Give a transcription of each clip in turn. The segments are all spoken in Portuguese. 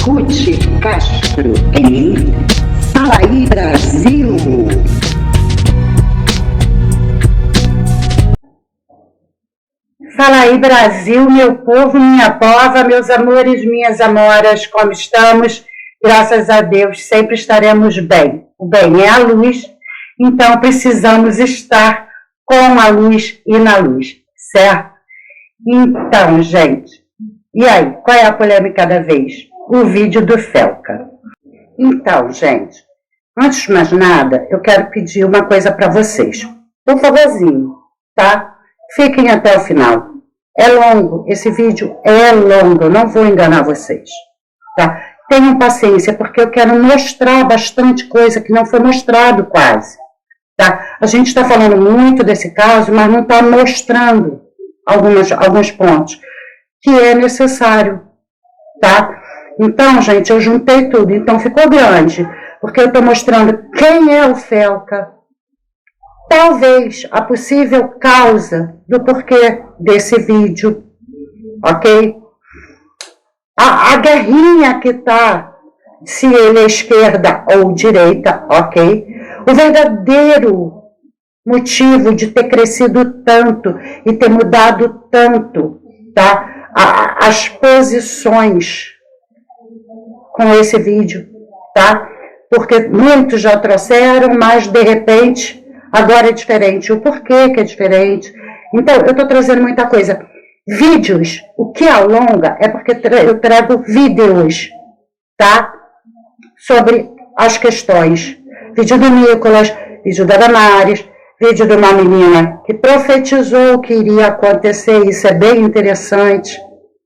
Ruth Castro em Fala aí Brasil. Fala aí Brasil, meu povo, minha pova, meus amores, minhas amoras, como estamos? Graças a Deus, sempre estaremos bem. O bem é a luz, então precisamos estar com a luz e na luz, certo? Então, gente, e aí, qual é a polêmica da vez? O vídeo do Felca. Então, gente, antes de mais nada, eu quero pedir uma coisa para vocês. Por favorzinho, tá? Fiquem até o final. É longo, esse vídeo é longo, eu não vou enganar vocês, tá? Tenham paciência, porque eu quero mostrar bastante coisa que não foi mostrado quase, tá? A gente está falando muito desse caso, mas não está mostrando alguns pontos que é necessário, tá? Então, gente, eu juntei tudo, então ficou grande, porque eu estou mostrando quem é o Felca, talvez a possível causa do porquê desse vídeo, ok? A guerrinha que tá, se ele é esquerda ou direita, ok? O verdadeiro motivo de ter crescido tanto e ter mudado tanto, tá? As posições com esse vídeo, tá? Porque muitos já trouxeram, mas de repente agora é diferente. O porquê que é diferente? Então, eu estou trazendo muita coisa. Vídeos, o que alonga é porque eu trago vídeos, tá? Sobre as questões. Vídeo do Nicolas, vídeo da Damares, vídeo de uma menina que profetizou o que iria acontecer, isso é bem interessante,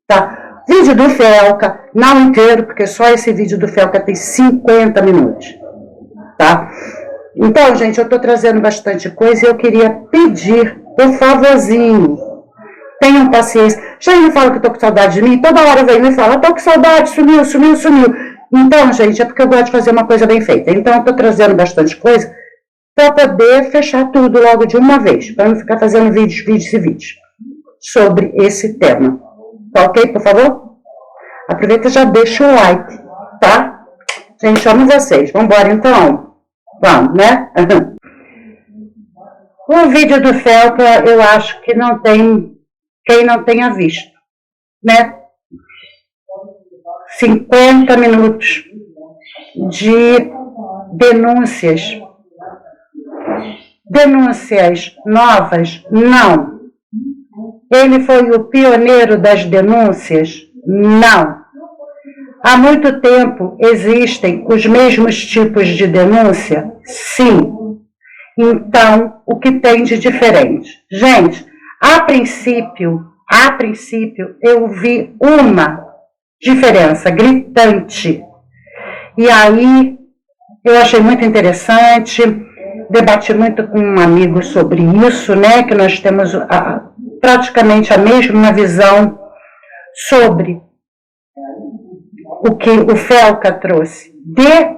tá? Vídeo do Felca, não inteiro, porque só esse vídeo do Felca tem 50 minutos, tá? Então, gente, eu estou trazendo bastante coisa e eu queria pedir, por favorzinho, tenham paciência. Já me fala que estou com saudade de mim, toda hora vem me fala, estou com saudade, sumiu. Então, gente, é porque eu gosto de fazer uma coisa bem feita. Então, eu estou trazendo bastante coisa para poder fechar tudo logo de uma vez, para não ficar fazendo vídeos sobre esse tema. Tá ok, por favor? Aproveita e já deixa o like, tá? Gente, amo vocês. Vamos embora, então? Vamos, né? O vídeo do Felca, eu acho que não tem quem não tenha visto, né? 50 minutos de denúncias. Denúncias novas? Não. Ele foi o pioneiro das denúncias? Não. Há muito tempo existem os mesmos tipos de denúncia? Sim. Então, o que tem de diferente? Gente, a princípio, eu vi uma diferença gritante. E aí, eu achei muito interessante, debati muito com um amigo sobre isso, né, que nós temos praticamente a mesma visão sobre o que o Felca trouxe. De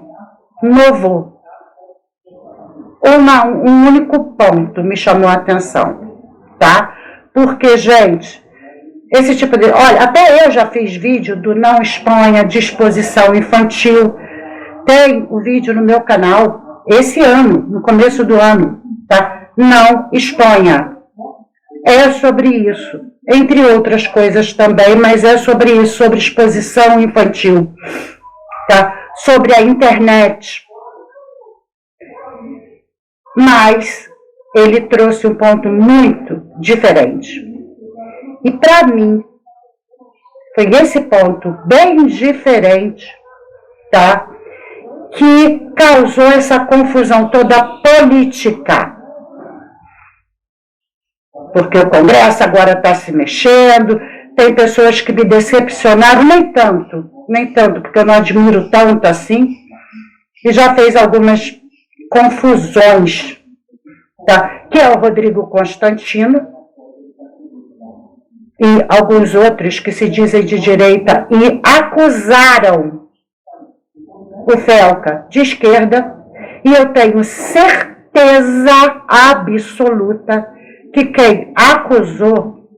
novo, um único ponto me chamou a atenção, tá? Porque, gente, esse tipo de... Olha, até eu já fiz vídeo do Não Exponha de exposição infantil. Tem o vídeo no meu canal, esse ano, no começo do ano, tá? Não exponha. É sobre isso, entre outras coisas também, mas é sobre isso, sobre exposição infantil, tá? Sobre a internet. Mas ele trouxe um ponto muito diferente. E para mim, foi esse ponto bem diferente, tá? Que causou essa confusão toda política. Porque o Congresso agora está se mexendo, tem pessoas que me decepcionaram, nem tanto, porque eu não admiro tanto assim, e já fez algumas confusões, tá? Que é o Rodrigo Constantino e alguns outros que se dizem de direita e acusaram o Felca de esquerda, e eu tenho certeza absoluta que quem acusou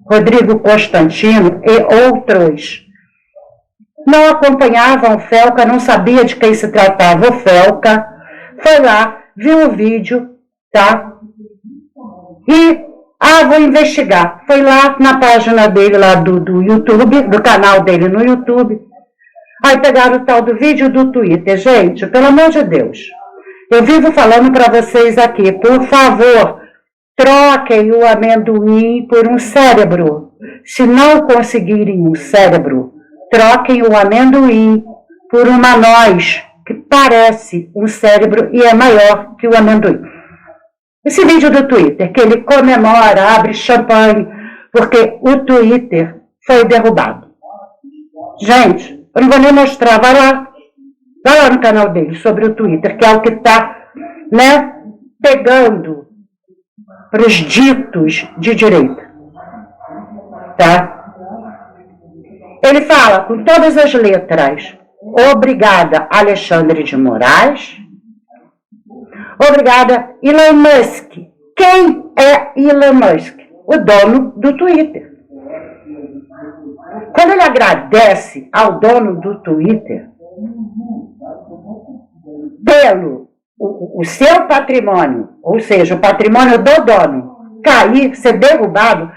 Rodrigo Constantino e outros não acompanhavam o Felca, não sabia de quem se tratava o Felca, foi lá, viu o vídeo, tá? E, vou investigar. Foi lá na página dele, lá do YouTube, do canal dele no YouTube. Aí pegaram o tal do vídeo do Twitter. Gente, pelo amor de Deus, eu vivo falando para vocês aqui, por favor, troquem o amendoim por um cérebro. Se não conseguirem um cérebro, troquem o amendoim por uma noz, que parece um cérebro e é maior que o amendoim. Esse vídeo do Twitter, que ele comemora, abre champanhe, porque o Twitter foi derrubado. Gente, eu não vou nem mostrar, vai lá no canal dele, sobre o Twitter, que é o que está, né, pegando para os ditos de direita. Tá? Ele fala com todas as letras: obrigada, Alexandre de Moraes. Obrigada, Elon Musk. Quem é Elon Musk? O dono do Twitter. Quando ele agradece ao dono do Twitter pelo o seu patrimônio, ou seja, o patrimônio do dono, cair, ser derrubado,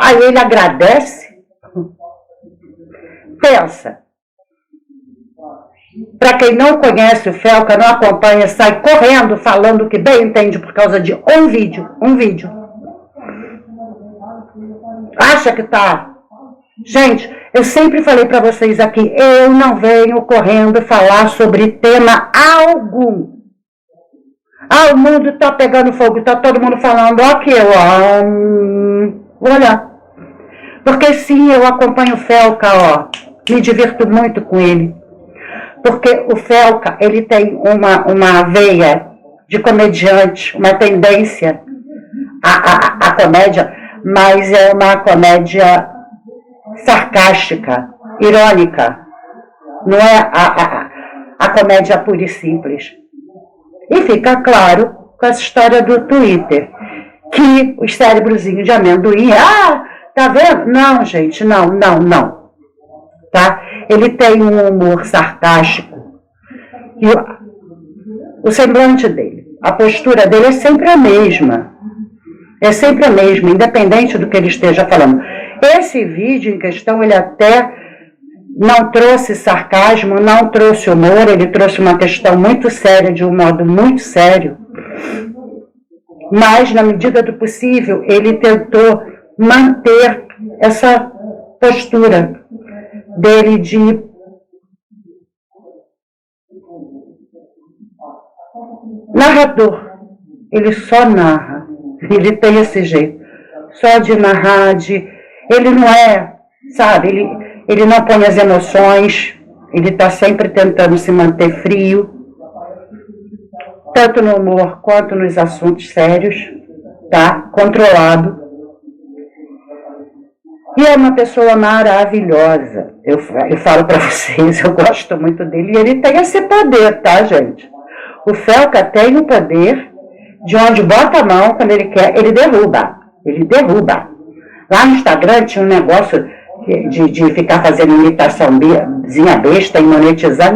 aí ele agradece. Pensa. Para quem não conhece o Felca, não acompanha, sai correndo falando que bem entende por causa de um vídeo. Acha que tá... Gente, eu sempre falei para vocês aqui, eu não venho correndo falar sobre tema algum. O mundo tá pegando fogo, tá todo mundo falando, ok, olha. Porque sim, eu acompanho o Felca, me divirto muito com ele. Porque o Felca, ele tem uma veia de comediante, uma tendência à comédia, mas é uma comédia sarcástica, irônica. Não é a comédia pura e simples. E fica claro com essa história do Twitter, que os cérebrozinhos de amendoim, tá vendo? Não, gente, não. Tá? Ele tem um humor sarcástico. E o semblante dele, a postura dele é sempre a mesma. É sempre a mesma, independente do que ele esteja falando. Esse vídeo em questão, ele até não trouxe sarcasmo, não trouxe humor, ele trouxe uma questão muito séria, de um modo muito sério. Mas, na medida do possível, ele tentou manter essa postura dele de narrador. Ele só narra, ele tem esse jeito, só de narrar, ele não é, sabe, ele não põe as emoções, ele está sempre tentando se manter frio, tanto no humor quanto nos assuntos sérios, tá? Controlado. E é uma pessoa maravilhosa. Eu falo para vocês, eu gosto muito dele. E ele tem esse poder, tá, gente? O Felca tem o poder de onde bota a mão, quando ele quer, ele derruba. Ele derruba. Lá no Instagram tinha um negócio de ficar fazendo imitaçãozinha besta e monetizar.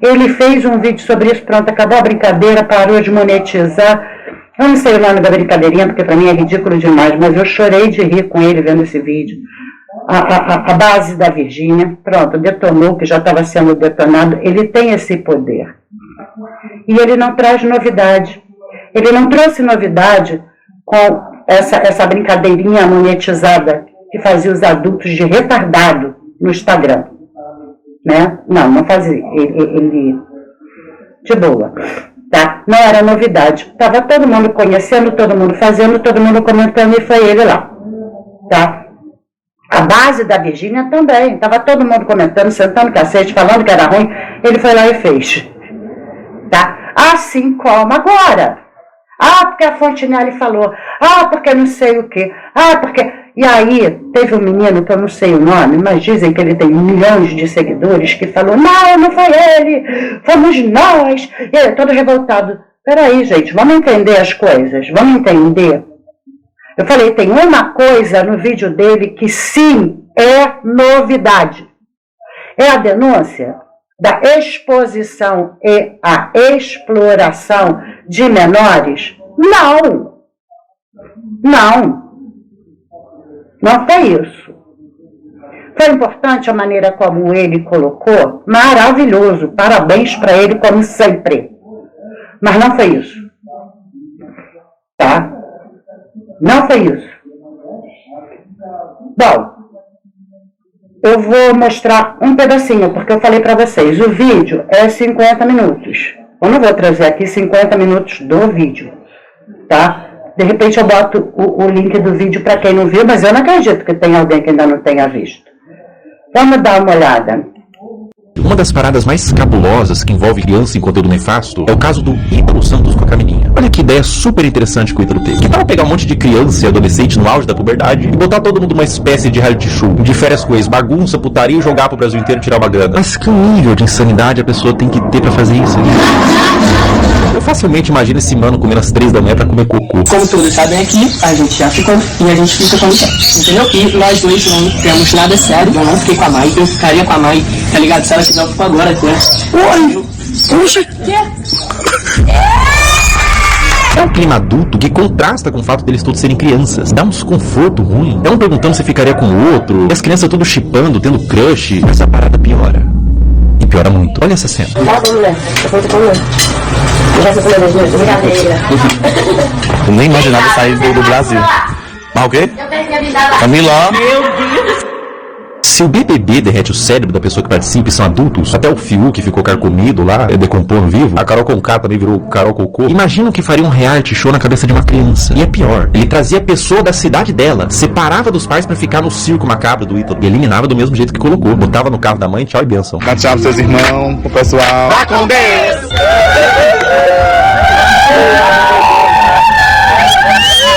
Ele fez um vídeo sobre isso, pronto, acabou a brincadeira, parou de monetizar. Eu não sei o nome da brincadeirinha, porque para mim é ridículo demais, mas eu chorei de rir com ele vendo esse vídeo. A base da Virgínia, pronto, detonou, que já estava sendo detonado. Ele tem esse poder. E ele não traz novidade. Ele não trouxe novidade com essa brincadeirinha monetizada que fazia os adultos de retardado no Instagram. Né? Não fazia. Ele de boa. Tá? Não era novidade. Estava todo mundo conhecendo, todo mundo fazendo, todo mundo comentando, e foi ele lá. Tá? A base da Virgínia também. Estava todo mundo comentando, sentando cacete, falando que era ruim. Ele foi lá e fez. Tá? Assim como agora. Porque a Fontenelle falou. Porque não sei o quê. Porque... E aí, teve um menino, que eu não sei o nome, mas dizem que ele tem milhões de seguidores, que falou, não foi ele, fomos nós. E ele todo revoltado. Peraí, gente, vamos entender as coisas, vamos entender. Eu falei, tem uma coisa no vídeo dele que sim, é novidade. É a denúncia da exposição e a exploração de menores? Não. Não. Não foi isso. Foi importante a maneira como ele colocou, maravilhoso, parabéns para ele como sempre. Mas não foi isso. Tá? Não foi isso. Bom, eu vou mostrar um pedacinho, porque eu falei para vocês, o vídeo é 50 minutos. Eu não vou trazer aqui 50 minutos do vídeo, tá? De repente eu boto o link do vídeo para quem não viu, mas eu não acredito que tenha alguém que ainda não tenha visto. Vamos dar uma olhada. Uma das paradas mais cabulosas que envolve criança em conteúdo nefasto é o caso do Ítalo Santos com a Camilinha. Olha que ideia super interessante que o Ítalo teve. Que tal pegar um monte de criança e adolescente no auge da puberdade e botar todo mundo numa espécie de reality show, de férias com ex, bagunça, putaria e jogar pro Brasil inteiro tirar uma grana. Mas que nível de insanidade a pessoa tem que ter pra fazer isso? Eu facilmente imagino esse mano comendo às 3 da manhã pra comer cocô. Como todos sabem aqui, a gente já ficou e a gente fica quando quer, entendeu? E nós dois não temos nada sério, eu não fiquei com a Mai, eu ficaria com a Mai, tá ligado? Se ela quiser, eu fico agora, né? Oi! Puxa! É um clima adulto que contrasta com o fato deles todos serem crianças. Dá um desconforto ruim. É um perguntando se ficaria com o outro, e as crianças tudo chipando, tendo crush. Essa parada piora. E piora muito. Olha essa cena. Eu nem imaginava sair do Brasil. Mas o quê? Camila. Se o BBB derrete o cérebro da pessoa que participa e são adultos, até o Fiuk que ficou carcomido lá, decompondo vivo, a Carol Conká também virou Carol Cocô, imagina que faria um reality show na cabeça de uma criança. E é pior, ele trazia a pessoa da cidade dela, separava dos pais pra ficar no circo macabro do Ítalo, e eliminava do mesmo jeito que colocou, botava no carro da mãe, tchau e bênção. Dá tchau pros seus irmãos, pro pessoal. Vai com Deus!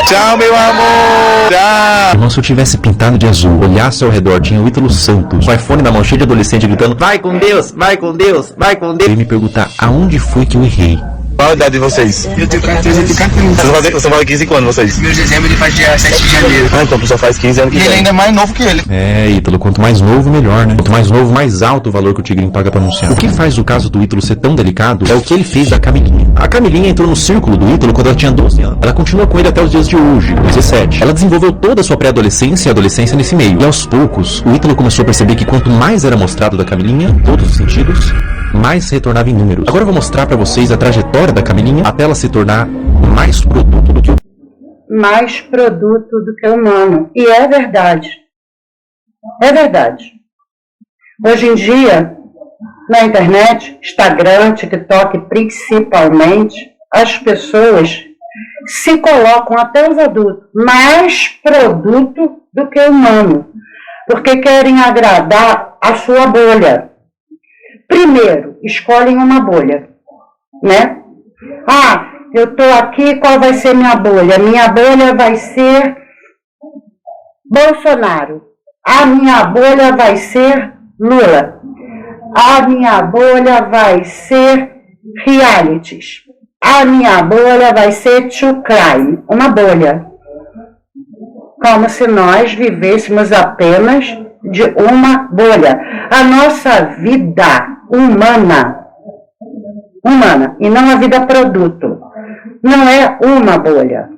Tchau, meu amor! Tchau! Irmão, se eu tivesse pintado de azul, olhasse ao redor, tinha o Ítalo Santos, com o iPhone na mão cheio de adolescente gritando vai com Deus, vai com Deus, vai com Deus. E me perguntar aonde foi que eu errei. Qual a idade de vocês? Eu tenho 14, eu tenho 14. Você faz 15 anos, vocês? Meu dezembro ele faz dia 7 de janeiro. Ah, então a pessoa faz 15 anos que E ele vem. ainda é mais novo que ele. É, Ítalo, quanto mais novo, melhor, né? Quanto mais novo, mais alto o valor que o Tigrinho paga pra anunciar. O que faz o caso do Ítalo ser tão delicado é o que ele fez da Camilinha. A Camilinha entrou no círculo do Ítalo quando ela tinha 12 anos. Ela continua com ele até os dias de hoje, 17. Ela desenvolveu toda a sua pré-adolescência e adolescência nesse meio. E aos poucos, o Ítalo começou a perceber que quanto mais era mostrado da Camilinha, em todos os sentidos, mais se retornava em números. Agora eu vou mostrar pra vocês a trajetória da Camilinha até ela se tornar mais produto do que o Mais produto do que humano. E é verdade. É verdade. Hoje em dia, na internet, Instagram, TikTok principalmente, as pessoas se colocam, até os adultos, mais produto do que humano. Porque querem agradar a sua bolha. Primeiro, escolhem uma bolha, né? Ah, eu estou aqui, qual vai ser minha bolha? Minha bolha vai ser Bolsonaro. A minha bolha vai ser Lula. A minha bolha vai ser realities. A minha bolha vai ser true crime. Uma bolha. Como se nós vivêssemos apenas de uma bolha. A nossa vida humana, e não a vida produto, não é uma bolha,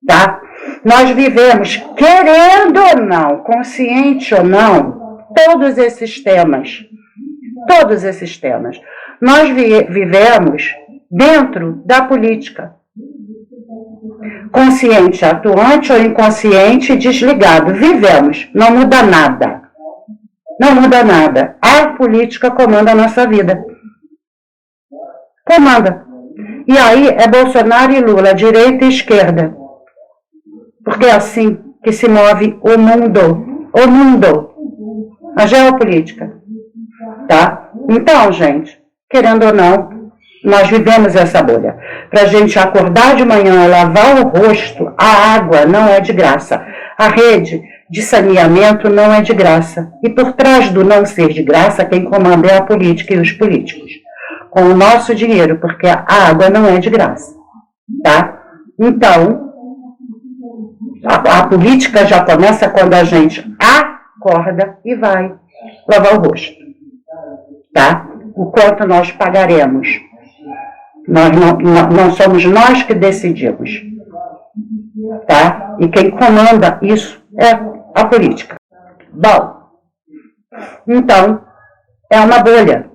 tá? Nós vivemos, querendo ou não, consciente ou não, todos esses temas. Nós vivemos dentro da política. Consciente, atuante ou inconsciente, desligado. Vivemos, não muda nada. Não muda nada. A política comanda a nossa vida. Comanda. E aí é Bolsonaro e Lula, direita e esquerda. Porque é assim que se move o mundo. O mundo. A geopolítica. Tá? Então, gente, querendo ou não, nós vivemos essa bolha. Para a gente acordar de manhã, lavar o rosto, a água não é de graça. A rede de saneamento não é de graça. E por trás do não ser de graça, quem comanda é a política e os políticos. Com o nosso dinheiro, porque a água não é de graça. Tá? Então, a política já começa quando a gente acorda e vai. lavar o rosto, tá? O quanto nós pagaremos. Não somos nós que decidimos, tá? E quem comanda isso é a política. Bom, então, é uma bolha.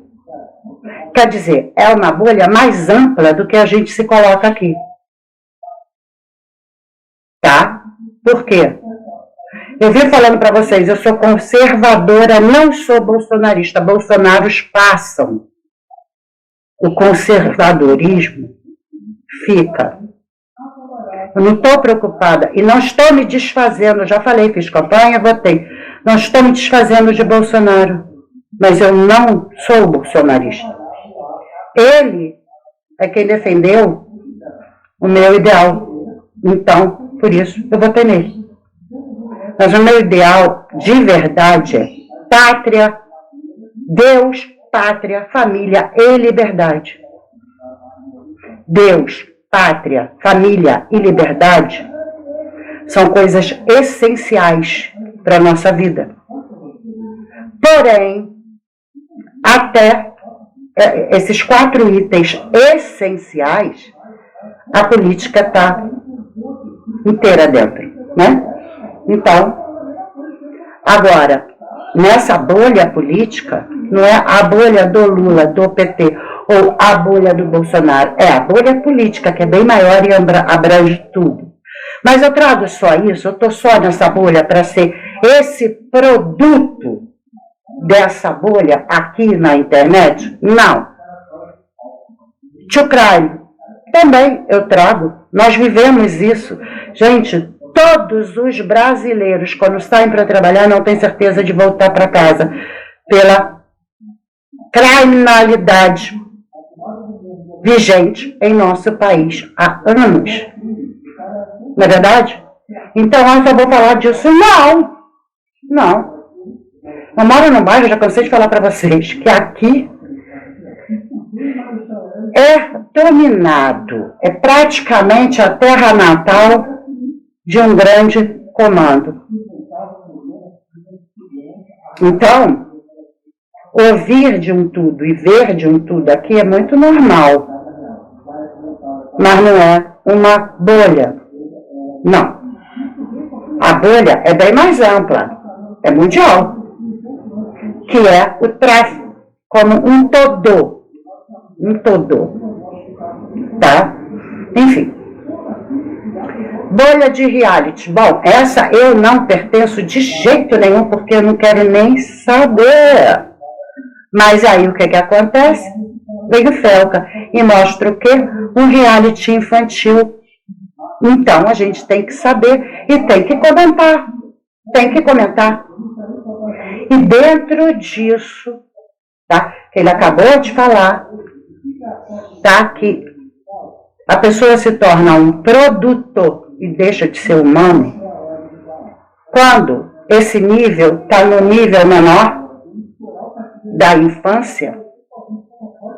Quer dizer, é uma bolha mais ampla do que a gente se coloca aqui. Tá? Por quê? Eu vim falando para vocês, eu sou conservadora, não sou bolsonarista. Bolsonaros passam. O conservadorismo fica. Eu não estou preocupada e não estou me desfazendo, já falei, fiz campanha, votei. Não estou me desfazendo de Bolsonaro, mas eu não sou bolsonarista. Ele é quem defendeu o meu ideal. Então, por isso, eu votei nele. Mas o meu ideal, de verdade, é pátria, Deus, pátria, família e liberdade. Deus, pátria, família e liberdade são coisas essenciais para a nossa vida. Porém, até esses 4 itens essenciais, a política está inteira dentro, né? Então, agora, nessa bolha política, não é a bolha do Lula, do PT, ou a bolha do Bolsonaro, é a bolha política, que é bem maior e abrange tudo. Mas eu trago só isso, eu estou só nessa bolha para ser esse produto dessa bolha aqui na internet? Não. True crime, também eu trago, nós vivemos isso. Gente, todos os brasileiros, quando saem para trabalhar, não têm certeza de voltar para casa pela criminalidade vigente em nosso país há anos. Não é verdade? Então, eu só vou falar disso. Não. Eu moro num bairro, já cansei de falar para vocês, que aqui é dominado, é praticamente a terra natal de um grande comando. Então, ouvir de um tudo e ver de um tudo aqui é muito normal, mas não é uma bolha. Não. A bolha é bem mais ampla, é mundial, que é o tráfico como um todo. Tá? Enfim. Bolha de reality. Bom, essa eu não pertenço de jeito nenhum, porque eu não quero nem saber. Mas aí o que acontece? Vem o Felca e mostra o quê? Um reality infantil. Então a gente tem que saber e tem que comentar. E dentro disso, tá? Que ele acabou de falar, tá? Que a pessoa se torna um produto e deixa de ser humano quando esse nível está no nível menor da infância.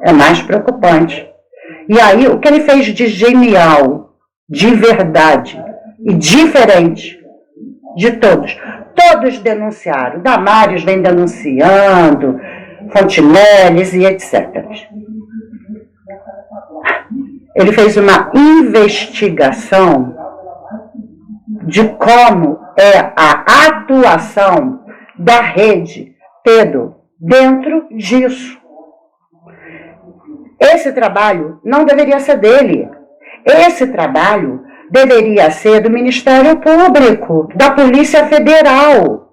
É mais preocupante. E aí, o que ele fez de genial, de verdade e diferente de todos? Todos denunciaram. Damares vem denunciando, Fontinelles e etc. Ele fez uma investigação de como é a atuação da rede Pedro dentro disso. Esse trabalho não deveria ser dele. Esse trabalho deveria ser do Ministério Público, da Polícia Federal.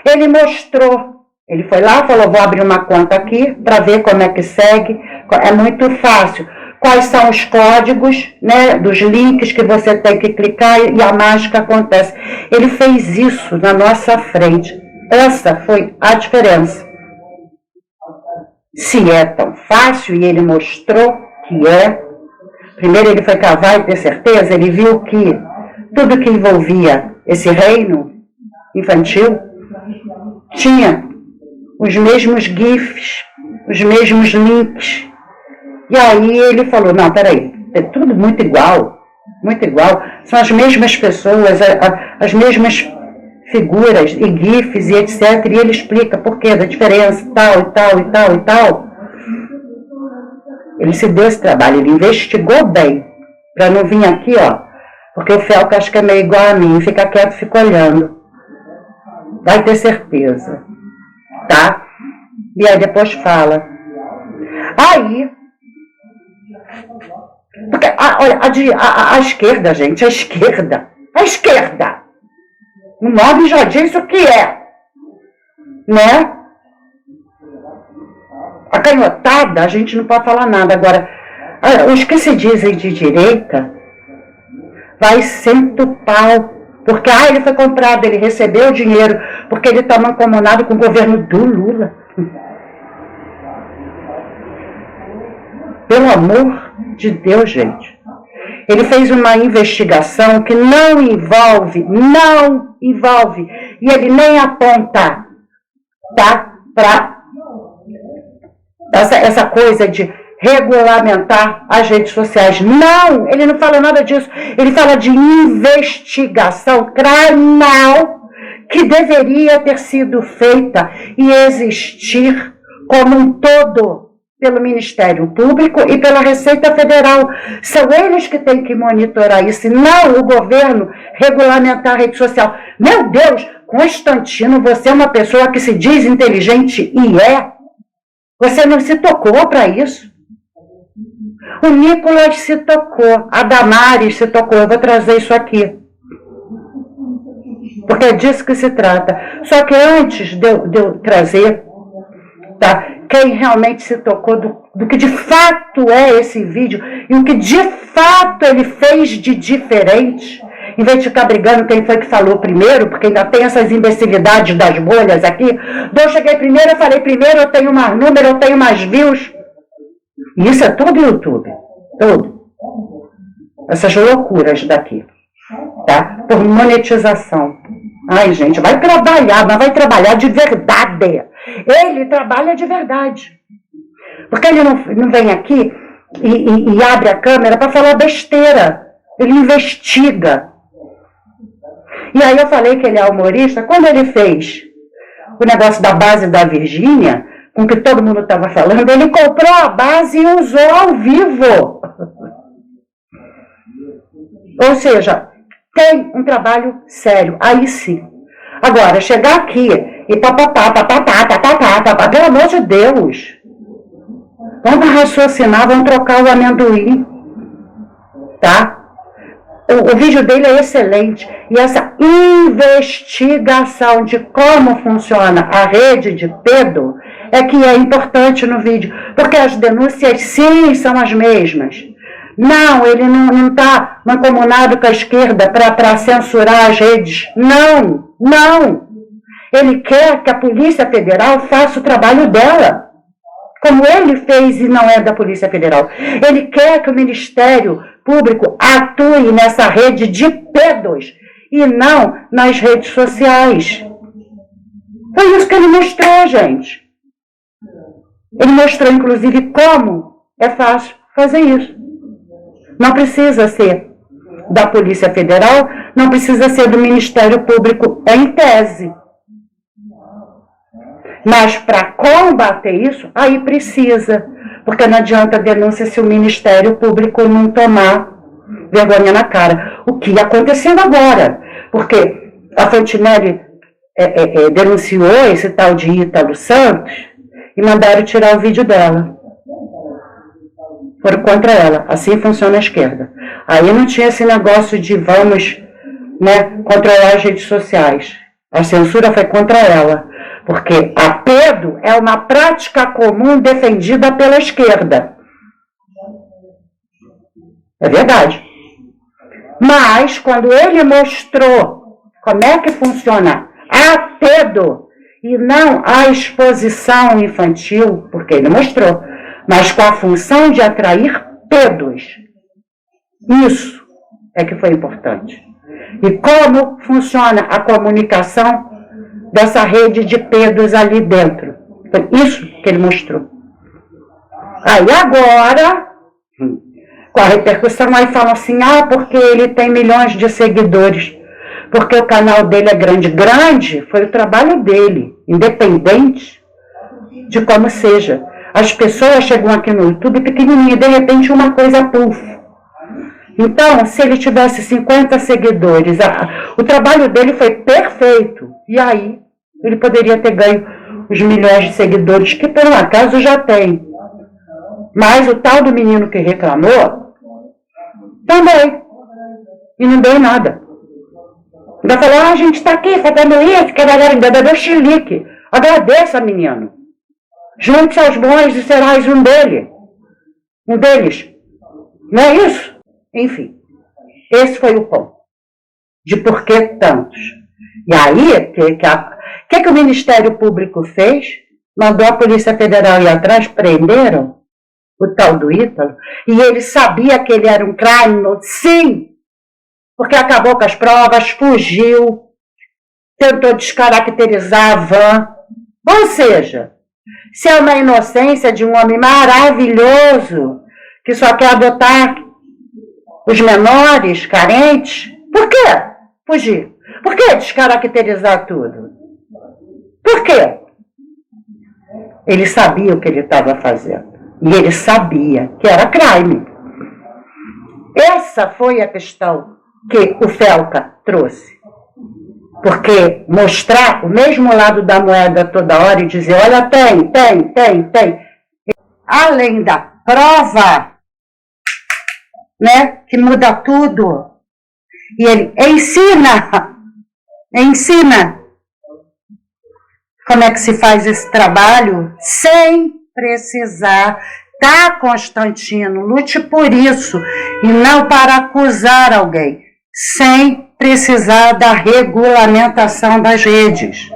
Ele mostrou. Ele foi lá e falou, vou abrir uma conta aqui para ver como é que segue. É muito fácil. Quais são os códigos, né, dos links que você tem que clicar e a mágica acontece. Ele fez isso na nossa frente. Essa foi a diferença. Se é tão fácil, e ele mostrou que é. Primeiro ele foi cavar e ter certeza, ele viu que tudo que envolvia esse reino infantil tinha os mesmos GIFs, os mesmos links. E aí ele falou, não, peraí, é tudo muito igual, são as mesmas pessoas, as mesmas figuras e gifs e etc. E ele explica por quê, da diferença, tal e tal e tal e tal. Ele se deu esse trabalho, ele investigou bem, para não vir aqui, ó, porque o Felca acho que é meio igual a mim, fica quieto, fica olhando. Vai ter certeza, tá? E aí depois fala. Aí, porque, olha, a esquerda, gente, a esquerda, o nome já diz o que é, né? A canhotada, a gente não pode falar nada. Agora, os que se dizem de direita, vai sendo pau. Porque, ele foi comprado, ele recebeu o dinheiro, porque ele está mancomunado com o governo do Lula. Pelo amor de Deus, gente. Ele fez uma investigação que não envolve, e ele nem aponta, tá? Para essa coisa de regulamentar as redes sociais. Não, ele não fala nada disso. Ele fala de investigação criminal que deveria ter sido feita e existir como um todo pelo Ministério Público e pela Receita Federal. São eles que têm que monitorar isso, e não o governo regulamentar a rede social. Meu Deus, Constantino, você é uma pessoa que se diz inteligente e é. Você não se tocou para isso? O Nicolas se tocou, a Damares se tocou. Eu vou trazer isso aqui, porque é disso que se trata. Só que antes de eu trazer, tá, quem realmente se tocou do que de fato é esse vídeo e o que de fato ele fez de diferente, em vez de ficar brigando quem foi que falou primeiro, porque ainda tem essas imbecilidades das bolhas aqui. Eu cheguei primeiro, eu falei primeiro, eu tenho mais número, eu tenho mais views. E isso é tudo YouTube, tudo. Essas loucuras daqui, tá? Por monetização. Ai, gente, vai trabalhar, mas vai trabalhar de verdade. Ele trabalha de verdade. Porque ele não vem aqui e abre a câmera para falar besteira. Ele investiga. E aí eu falei que ele é humorista. Quando ele fez o negócio da base da Virgínia, com que todo mundo estava falando, ele comprou a base e usou ao vivo. Ou seja, tem um trabalho sério. Aí sim. Agora, chegar aqui e papapá, pelo amor de Deus. Vamos raciocinar, vamos trocar o amendoim. Tá? O vídeo dele é excelente. E essa investigação de como funciona a rede de pedo é que é importante no vídeo. Porque as denúncias, sim, são as mesmas. Não, ele não está mancomunado com a esquerda para censurar as redes. Não. Ele quer que a Polícia Federal faça o trabalho dela, como ele fez e não é da Polícia Federal. Ele quer que o Ministério Público atue nessa rede de pedos e não nas redes sociais. Foi isso que ele mostrou, gente. Ele mostrou, inclusive, como é fácil fazer isso. Não precisa ser da Polícia Federal, não precisa ser do Ministério Público em tese. Mas para combater isso, aí precisa. Porque não adianta denúncia se o Ministério Público não tomar vergonha na cara. O que está acontecendo agora? Porque a Fontinelli denunciou esse tal de Ítalo Santos e mandaram tirar o vídeo dela. Foram contra ela. Assim funciona a esquerda. Aí não tinha esse negócio de vamos, né, controlar as redes sociais. A censura foi contra ela. Porque a pedo é uma prática comum defendida pela esquerda. É verdade. Mas, quando ele mostrou como é que funciona a pedo e não a exposição infantil, porque ele mostrou, mas com a função de atrair pedos. Isso é que foi importante. E como funciona a comunicação dessa rede de pedos ali dentro. Foi isso que ele mostrou. Aí agora, com a repercussão, aí falam assim, porque ele tem milhões de seguidores. porque o canal dele é grande. Grande foi o trabalho dele, independente de como seja. As pessoas chegam aqui no YouTube pequenininha, de repente uma coisa puf. Então, se ele tivesse 50 seguidores, o trabalho dele foi perfeito. E aí, ele poderia ter ganho os milhões de seguidores, que por um acaso já tem. Mas o tal do menino que reclamou, também. E não deu nada. Ainda falou, a gente está aqui fazendo isso, que ainda deu chilique. Agradeça, menino. Junte-se aos bons e serás um deles. Não é isso? Enfim, esse foi o ponto. De por que tantos. E aí, o que o Ministério Público fez? Mandou a Polícia Federal ir atrás, prenderam o tal do Ítalo, e ele sabia que ele era um crime, sim, porque acabou com as provas, fugiu, tentou descaracterizar a van. Ou seja, se é uma inocência de um homem maravilhoso, que só quer adotar os menores, carentes, por que fugir? Por que descaracterizar tudo? Por quê? Ele sabia o que ele estava fazendo. E ele sabia que era crime. Essa foi a questão que o Felca trouxe. Porque mostrar o mesmo lado da moeda toda hora e dizer, olha, tem. Além da prova, né, que muda tudo. E ele ensina como é que se faz esse trabalho sem precisar. Tá, Constantino, lute por isso e não para acusar alguém, sem precisar da regulamentação das redes.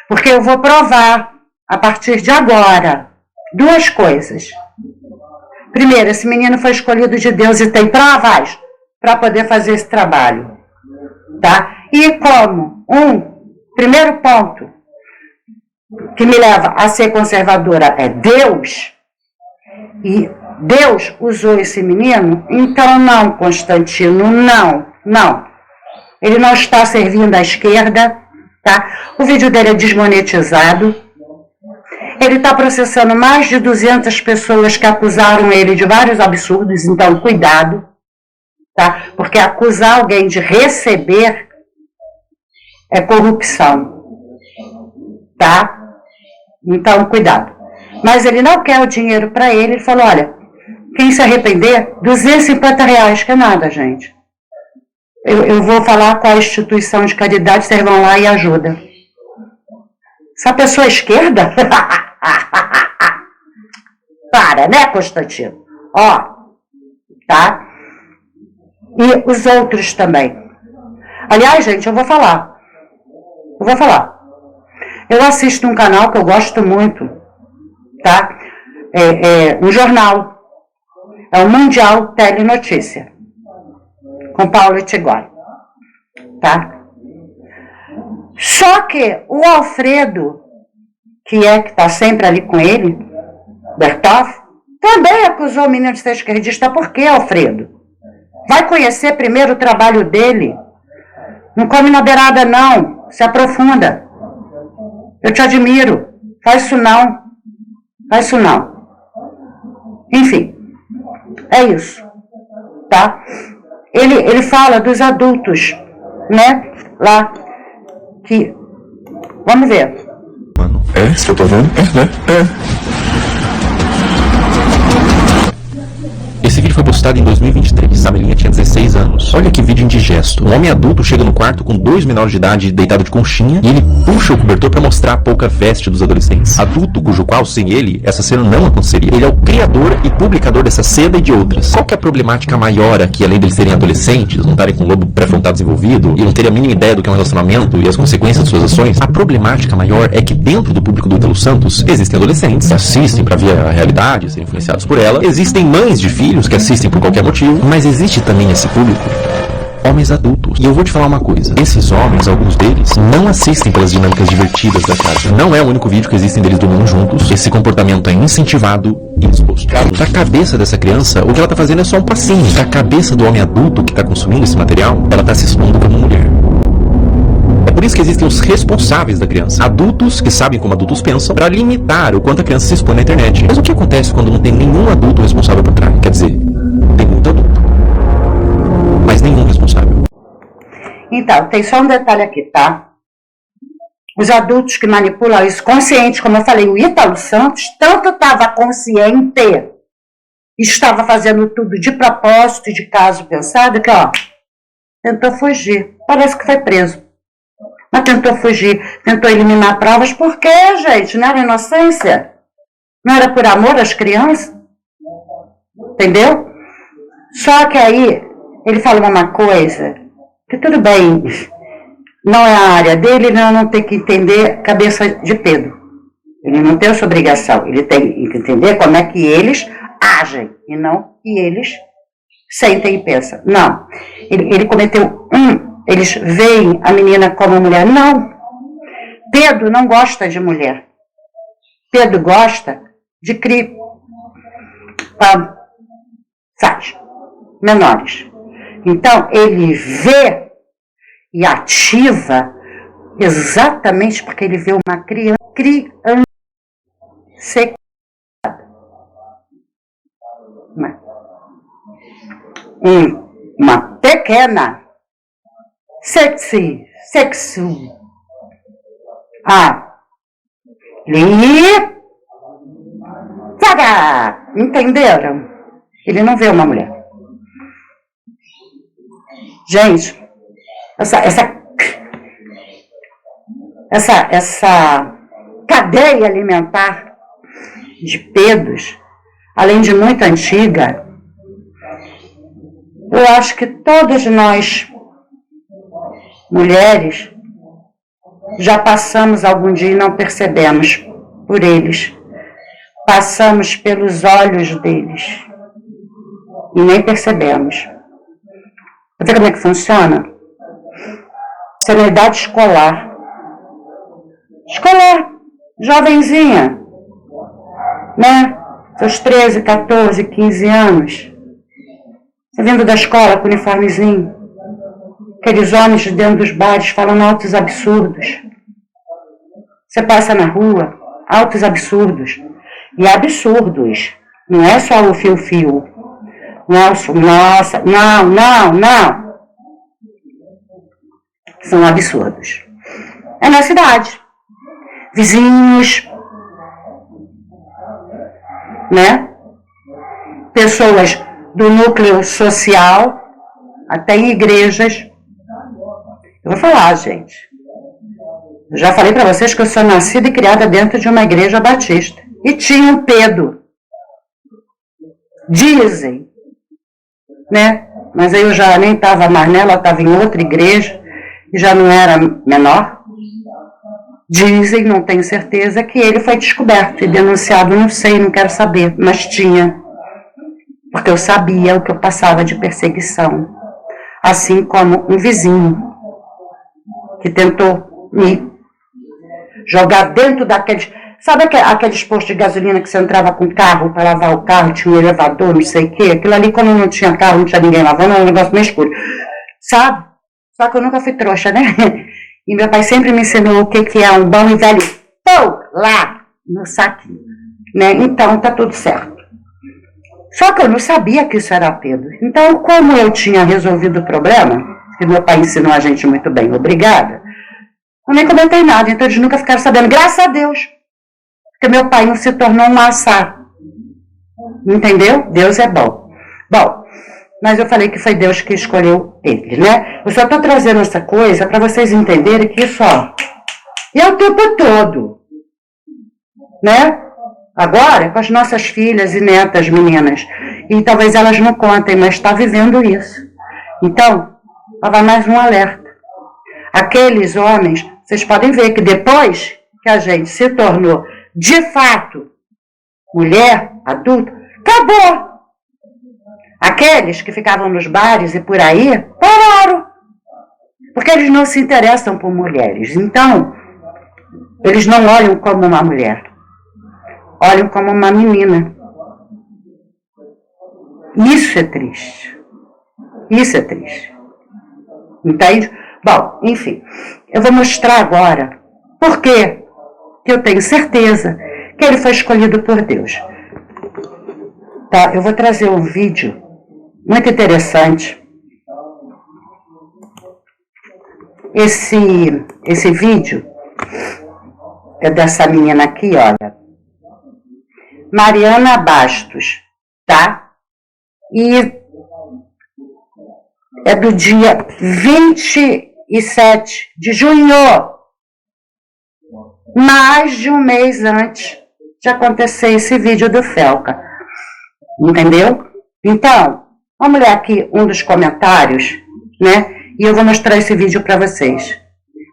Porque eu vou provar, a partir de agora, duas coisas. Primeiro, esse menino foi escolhido de Deus e tem provas para poder fazer esse trabalho. Tá? E como primeiro ponto que me leva a ser conservadora é Deus, e Deus usou esse menino, então não, Constantino, não. Ele não está servindo à esquerda, tá? O vídeo dele é desmonetizado. Ele está processando mais de 200 pessoas que acusaram ele de vários absurdos, então cuidado, tá? Porque acusar alguém de receber é corrupção, tá? Então cuidado. Mas ele não quer o dinheiro para ele falou, olha, quem se arrepender, R$250, que é nada, gente. Eu vou falar com a instituição de caridade, vocês vão lá e ajudam. Essa pessoa é esquerda? Para, né, Constantino? Ó, tá? E os outros também. Aliás, gente, eu vou falar. Eu assisto um canal que eu gosto muito, tá? Um jornal. É o Mundial Telenotícia. Com Paulo Etigói. Tá? Só que o Alfredo, que está sempre ali com ele, Bertoff, também acusou o menino de ser esquerdista. Por quê, Alfredo? Vai conhecer primeiro o trabalho dele. Não come na beirada, não. Se aprofunda. Eu te admiro. Faz isso não. Enfim, é isso. Tá? Ele fala dos adultos, né? Lá. Que... Vamos ver. Mano, se eu tô vendo? Né? Esse vídeo foi postado em 2023. A Melinha tinha 16 anos. Olha que vídeo indigesto. Um homem adulto chega no quarto com 2 menores de idade deitado de conchinha e ele puxa o cobertor para mostrar a pouca veste dos adolescentes. Adulto cujo qual, sem ele, essa cena não aconteceria. Ele é o criador e publicador dessa seda e de outras. Qual que é a problemática maior aqui, além deles serem adolescentes, não estarem com o lobo pré-frontal desenvolvido e não terem a mínima ideia do que é um relacionamento e as consequências de suas ações? A problemática maior é que dentro do público do Ítalo Santos existem adolescentes que assistem para ver a realidade, serem influenciados por ela. Existem mães de filhos que assistem por qualquer motivo, mas existe também esse público, homens adultos. E eu vou te falar uma coisa, esses homens, alguns deles, não assistem pelas dinâmicas divertidas da casa. Não é o único vídeo que existem deles dormindo juntos. Esse comportamento é incentivado e exposto. Da cabeça dessa criança, o que ela tá fazendo é só um passinho. Da cabeça do homem adulto que tá consumindo esse material, ela tá se expondo como mulher. isso que existem os responsáveis da criança. Adultos que sabem como adultos pensam para limitar o quanto a criança se expõe na internet. Mas o que acontece quando não tem nenhum adulto responsável por trás? Quer dizer, tem muito adulto, mas nenhum responsável. Então, tem só um detalhe aqui, tá? Os adultos que manipulam isso consciente, como eu falei, o Ítalo Santos tanto estava consciente, estava fazendo tudo de propósito, de caso pensado, que ó, tentou fugir. Parece que foi preso. Mas tentou fugir, tentou eliminar provas. Por quê, gente? Não era inocência? Não era por amor às crianças? Entendeu? Só que aí, ele falou uma coisa, que tudo bem, não é a área dele, ele não tem que entender cabeça de Pedro. Ele não tem essa obrigação, ele tem que entender como é que eles agem, e não que eles sentem e pensam. Não, ele cometeu eles veem a menina como mulher. Não, Pedro não gosta de mulher. Pedro gosta de menores. Então, ele vê e ativa exatamente porque ele vê uma criança sequestrada. Uma pequena sexy. Entenderam? Ele não vê uma mulher. Gente, essa cadeia alimentar de Pedros, além de muito antiga, eu acho que todas nós, mulheres, já passamos algum dia e não percebemos por eles. Passamos pelos olhos deles e nem percebemos. Vê como é que funciona? Você é na idade escolar, jovenzinha, né? Seus 13, 14, 15 anos. Você vindo da escola com o uniformezinho. Aqueles homens de dentro dos bares falando altos absurdos. Você passa na rua, altos absurdos. E absurdos. Não é só o fio-fio. Nossa, não. São absurdos. É na cidade. Vizinhos, né? Pessoas do núcleo social, até em igrejas. Eu vou falar, gente. Eu já falei para vocês que eu sou nascida e criada dentro de uma igreja batista. E tinha um Pedro. Dizem, né? Mas aí eu já nem estava mais nela, estava em outra igreja e já não era menor. Dizem, não tenho certeza, que ele foi descoberto e denunciado, não sei, não quero saber, mas tinha. Porque eu sabia o que eu passava de perseguição. Assim como um vizinho que tentou me jogar dentro daqueles... Sabe aqueles postos de gasolina que você entrava com o carro para lavar o carro, tinha um elevador, não sei o quê? Aquilo ali, como não tinha carro, não tinha ninguém lavando, era um negócio meio escuro. Sabe? Só que eu nunca fui trouxa, né? E meu pai sempre me ensinou o que é um bom e velho pão lá no saquinho. Né? Então, tá tudo certo. Só que eu não sabia que isso era Pedro. Então, como eu tinha resolvido o problema, que meu pai ensinou a gente muito bem, obrigada, eu nem comentei nada, então eles nunca ficaram sabendo. Graças a Deus! Porque meu pai não se tornou um assar. Entendeu? Deus é bom. Bom, mas eu falei que foi Deus que escolheu ele, né? Eu só estou trazendo essa coisa para vocês entenderem que isso, ó, é o tempo todo, né? Agora, com as nossas filhas e netas meninas, e talvez elas não contem, mas está vivendo isso. Então, vai mais um alerta. Aqueles homens, vocês podem ver que depois que a gente se tornou, de fato, mulher, adulto, acabou. Aqueles que ficavam nos bares e por aí, pararam. Porque eles não se interessam por mulheres. Então, eles não olham como uma mulher. Olham como uma menina. Isso é triste. Isso é triste. Entende? Bom, enfim, eu vou mostrar agora por que eu tenho certeza que ele foi escolhido por Deus. Tá, eu vou trazer um vídeo muito interessante. Esse vídeo é dessa menina aqui, olha. Mariana Bastos, tá? E é do dia 27 de junho, mais de um mês antes de acontecer esse vídeo do Felca. Entendeu? Então, vamos ler aqui um dos comentários, né? E eu vou mostrar esse vídeo para vocês.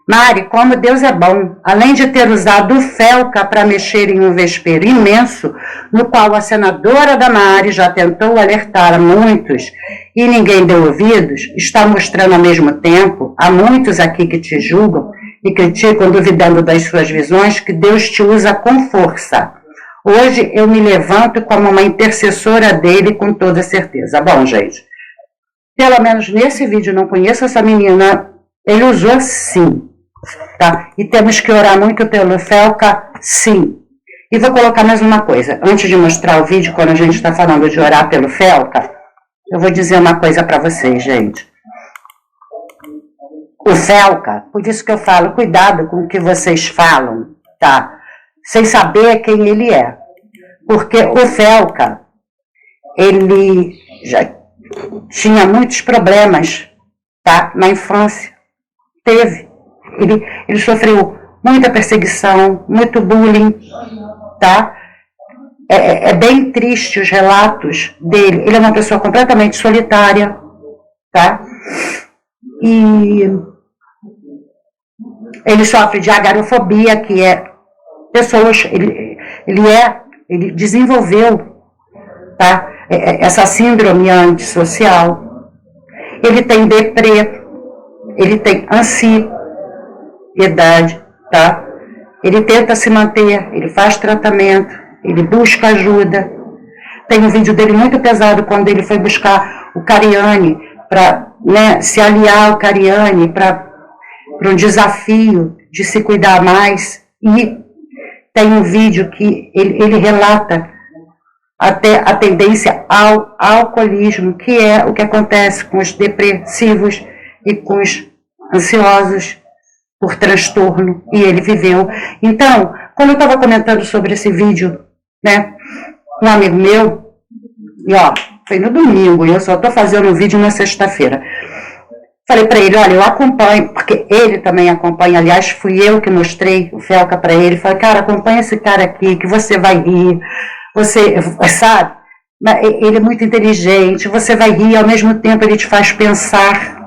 Mari, como Deus é bom, além de ter usado o Felca para mexer em um vespeiro imenso, no qual a senadora Damares já tentou alertar a muitos e ninguém deu ouvidos, está mostrando ao mesmo tempo a muitos aqui que te julgam e criticam, duvidando das suas visões, que Deus te usa com força. Hoje eu me levanto como uma intercessora dele com toda certeza. Bom, gente, pelo menos nesse vídeo, não conheço essa menina, ele usou sim. Tá? E temos que orar muito pelo Felca, sim. E vou colocar mais uma coisa. Antes de mostrar o vídeo, quando a gente está falando de orar pelo Felca, eu vou dizer uma coisa para vocês, gente. O Felca, por isso que eu falo, cuidado com o que vocês falam, tá? Sem saber quem ele é. Porque o Felca, ele já tinha muitos problemas, tá? Na infância. Teve. Ele sofreu muita perseguição, muito bullying, tá? É bem triste os relatos dele. Ele é uma pessoa completamente solitária, tá? E ele sofre de agorafobia, que é pessoas... Ele desenvolveu, tá? Essa síndrome antissocial. Ele tem deprê, ele tem ansiedade, tá? Ele tenta se manter, ele faz tratamento, ele busca ajuda. Tem um vídeo dele muito pesado quando ele foi buscar o Cariani para, né, se aliar ao Cariani para um desafio de se cuidar mais. E tem um vídeo que ele relata até a tendência ao alcoolismo, que é o que acontece com os depressivos e com os ansiosos por transtorno, e ele viveu. Então, quando eu estava comentando sobre esse vídeo, né, um amigo meu, e ó, foi no domingo, e eu só estou fazendo um vídeo na sexta-feira, falei para ele, olha, eu acompanho, porque ele também acompanha, aliás, fui eu que mostrei o Felca para ele, falei, cara, acompanha esse cara aqui, que você vai rir, você, sabe, ele é muito inteligente, você vai rir, ao mesmo tempo ele te faz pensar,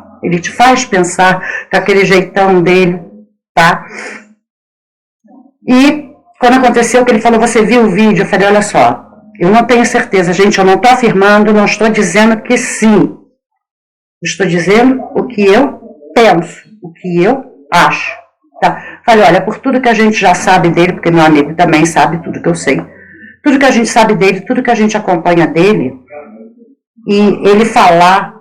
com aquele jeitão dele, tá? E quando aconteceu que ele falou, você viu o vídeo? Eu falei, olha só, eu não tenho certeza, gente, eu não estou afirmando, não estou dizendo que sim. Estou dizendo o que eu penso, o que eu acho, tá? Falei, olha, por tudo que a gente já sabe dele, porque meu amigo também sabe tudo que eu sei, tudo que a gente sabe dele, tudo que a gente acompanha dele, e ele falar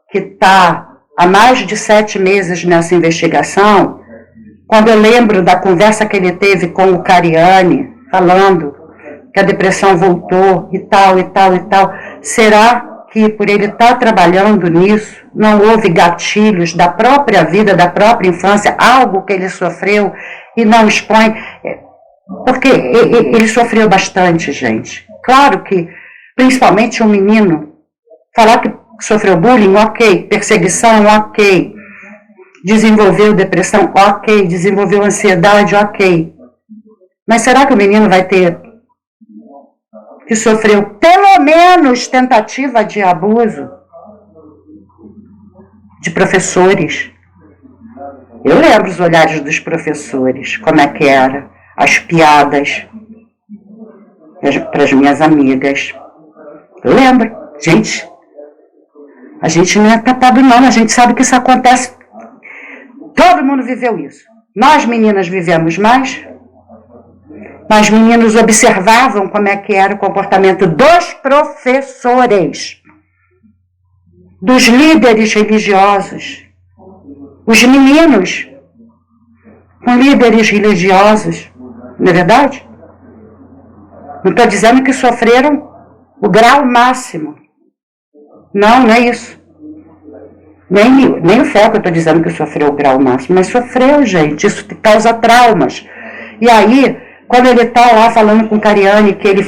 que está há mais de 7 meses nessa investigação, quando eu lembro da conversa que ele teve com o Cariani, falando que a depressão voltou e tal, será que por ele estar trabalhando nisso, não houve gatilhos da própria vida, da própria infância, algo que ele sofreu e não expõe? Porque ele sofreu bastante, gente. Claro que, principalmente um menino, falar que sofreu bullying, ok, perseguição, ok, desenvolveu depressão, ok, desenvolveu ansiedade, ok. Mas será que o menino vai ter que sofreu pelo menos tentativa de abuso de professores? Eu lembro os olhares dos professores, como é que era, as piadas para as minhas amigas. Eu lembro, gente, a gente não é tapado não, a gente sabe que isso acontece, todo mundo viveu isso. Nós meninas vivemos mais, mas meninos observavam como é que era o comportamento dos professores, dos líderes religiosos. Os meninos com líderes religiosos, não é verdade? Não estou dizendo que sofreram o grau máximo. Não, não é isso. Nem o Felca eu estou dizendo que sofreu o grau máximo, mas sofreu, gente. Isso causa traumas. E aí, quando ele está lá falando com Cariani, que ele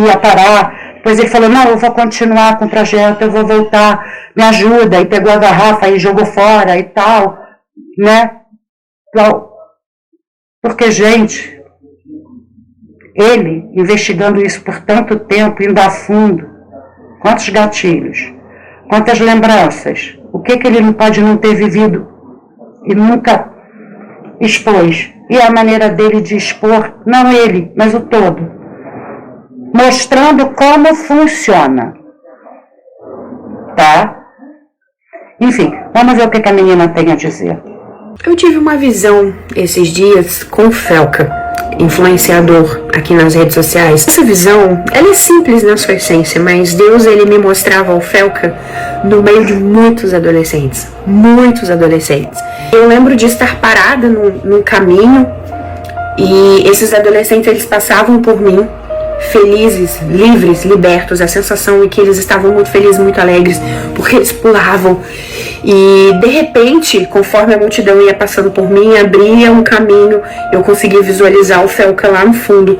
ia parar, depois ele falou, não, eu vou continuar com o projeto, eu vou voltar, me ajuda, e pegou a garrafa e jogou fora e tal, né? Porque, gente, ele, investigando isso por tanto tempo, indo a fundo, quantos gatilhos, quantas lembranças, o que ele não pode não ter vivido e nunca expôs. E a maneira dele de expor, não ele, mas o todo, mostrando como funciona. Tá? Enfim, vamos ver o que a menina tem a dizer. Eu tive uma visão esses dias com o Felca, influenciador aqui nas redes sociais. Essa visão, ela é simples na sua essência, mas Deus, ele me mostrava o Felca no meio de muitos adolescentes. Eu lembro de estar parada num caminho e esses adolescentes, eles passavam por mim, felizes, livres, libertos. A sensação é que eles estavam muito felizes, muito alegres, porque eles pulavam. E de repente, conforme a multidão ia passando por mim, abria um caminho, eu conseguia visualizar o Felca lá no fundo.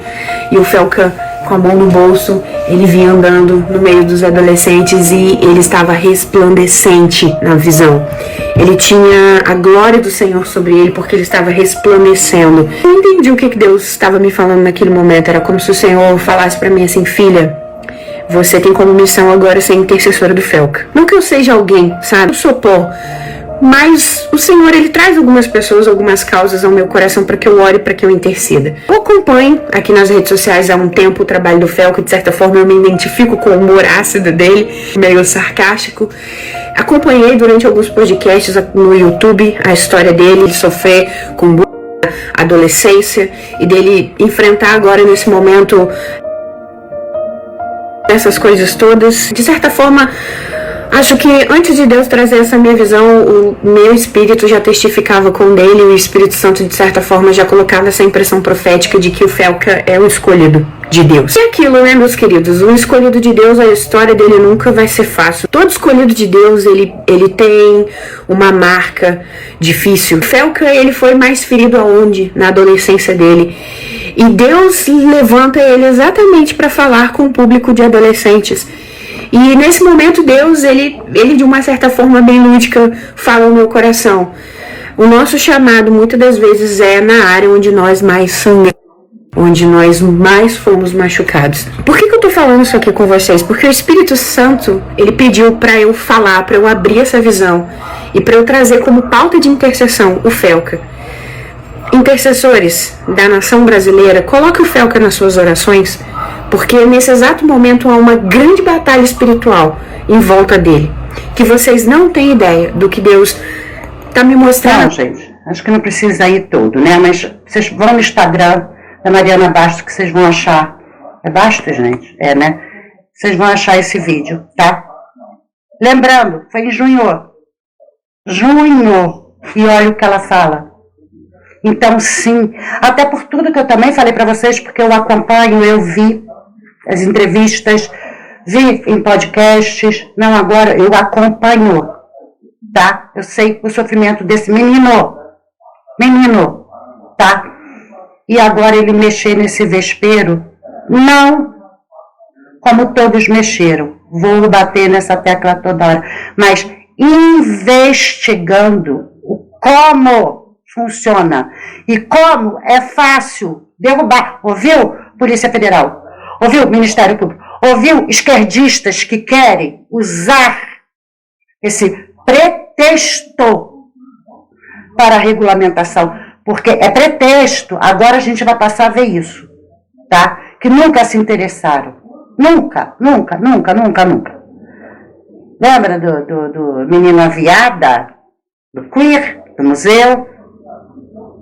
E o Felca, com a mão no bolso, ele vinha andando no meio dos adolescentes e ele estava resplandecente na visão. Ele tinha a glória do Senhor sobre ele, porque ele estava resplandecendo. Eu não entendi o que Deus estava me falando naquele momento. Era como se o Senhor falasse para mim assim, filha, você tem como missão agora ser intercessora do Felca. Não que eu seja alguém, sabe? Eu sou pó. Mas o Senhor, ele traz algumas pessoas, algumas causas ao meu coração para que eu ore, para que eu interceda. Eu acompanho aqui nas redes sociais há um tempo o trabalho do Felca. De certa forma eu me identifico com o humor ácido dele, meio sarcástico. Acompanhei durante alguns podcasts no YouTube a história dele, de sofrer com adolescência e dele enfrentar agora nesse momento essas coisas todas. De certa forma, acho que antes de Deus trazer essa minha visão, o meu espírito já testificava com dele, o Espírito Santo, de certa forma, já colocava essa impressão profética de que o Felca é o escolhido de Deus. E aquilo, né, meus queridos? O escolhido de Deus, a história dele nunca vai ser fácil. Todo escolhido de Deus, ele tem uma marca difícil. O Felca, ele foi mais ferido aonde? Na adolescência dele. E Deus levanta ele exatamente para falar com o público de adolescentes. E nesse momento Deus, ele de uma certa forma bem lúdica, fala no meu coração. O nosso chamado muitas das vezes é na área onde nós mais sangramos, onde nós mais fomos machucados. Por que eu tô falando isso aqui com vocês? Porque o Espírito Santo, ele pediu para eu falar, para eu abrir essa visão e para eu trazer como pauta de intercessão o Felca. Intercessores da nação brasileira, coloque o Felca nas suas orações, porque nesse exato momento há uma grande batalha espiritual em volta dele, que vocês não têm ideia do que Deus está me mostrando. Não, gente, acho que não precisa ir todo, né? Mas vocês vão no Instagram da Mariana Bastos que vocês vão achar. É Bastos, gente? É, né? Vocês vão achar esse vídeo, tá? Lembrando, foi em junho. E olha o que ela fala. Então, sim, até por tudo que eu também falei para vocês, porque eu acompanho, eu vi as entrevistas, vi em podcasts, não agora, eu acompanho, tá? Eu sei o sofrimento desse menino, tá? E agora ele mexer nesse vespeiro, não como todos mexeram, vou bater nessa tecla toda hora, mas investigando o como funciona e como é fácil derrubar. Ouviu, Polícia Federal? Ouviu, Ministério Público? Ouviu, esquerdistas que querem usar esse pretexto para a regulamentação? Porque é pretexto, agora a gente vai passar a ver isso, tá? Que nunca se interessaram. Nunca. Lembra do menino aviada, do queer, do museu?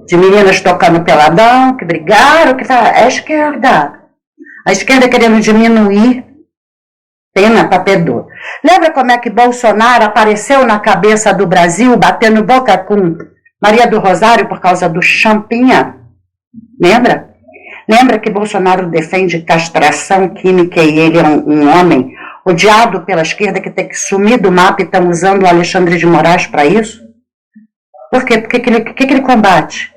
De meninas tocando peladão, que brigaram, que falaram, é a esquerda querendo diminuir Pena pra perdoa. Lembra como é que Bolsonaro apareceu na cabeça do Brasil, batendo boca com Maria do Rosário por causa do Champinha? Lembra? Lembra que Bolsonaro defende castração química e ele é um homem odiado pela esquerda que tem que sumir do mapa e estão usando o Alexandre de Moraes para isso? Por quê? Porque que ele combate?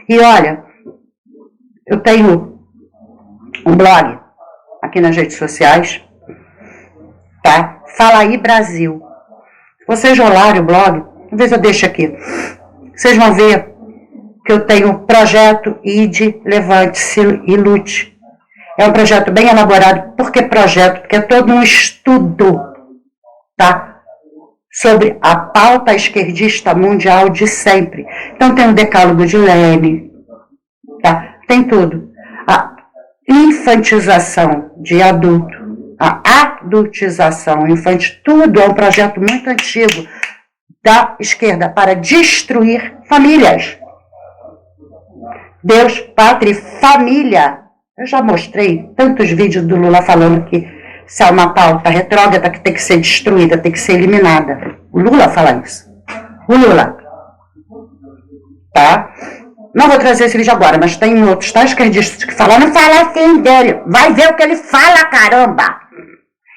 E olha, eu tenho um blog aqui nas redes sociais, tá? Fala aí Brasil. Se vocês rolarem o blog, às vezes eu deixo aqui, vocês vão ver que eu tenho o projeto ID, Levante-se e Lute. É um projeto bem elaborado. Por que projeto? Porque é todo um estudo, tá? Sobre a pauta esquerdista mundial de sempre. Então tem o decálogo de Lenin, tá? Tem tudo. A infantização de adulto, a adultização infantil, tudo é um projeto muito antigo da esquerda para destruir famílias. Deus, pátria e família. Eu já mostrei tantos vídeos do Lula falando que se é uma pauta retrógrada que tem que ser destruída, tem que ser eliminada. O Lula fala isso. O Lula. Tá? Não vou trazer esse vídeo agora, mas tem outros, tá? Esquerdistas que falam, não fala assim dele. Vai ver o que ele fala, caramba.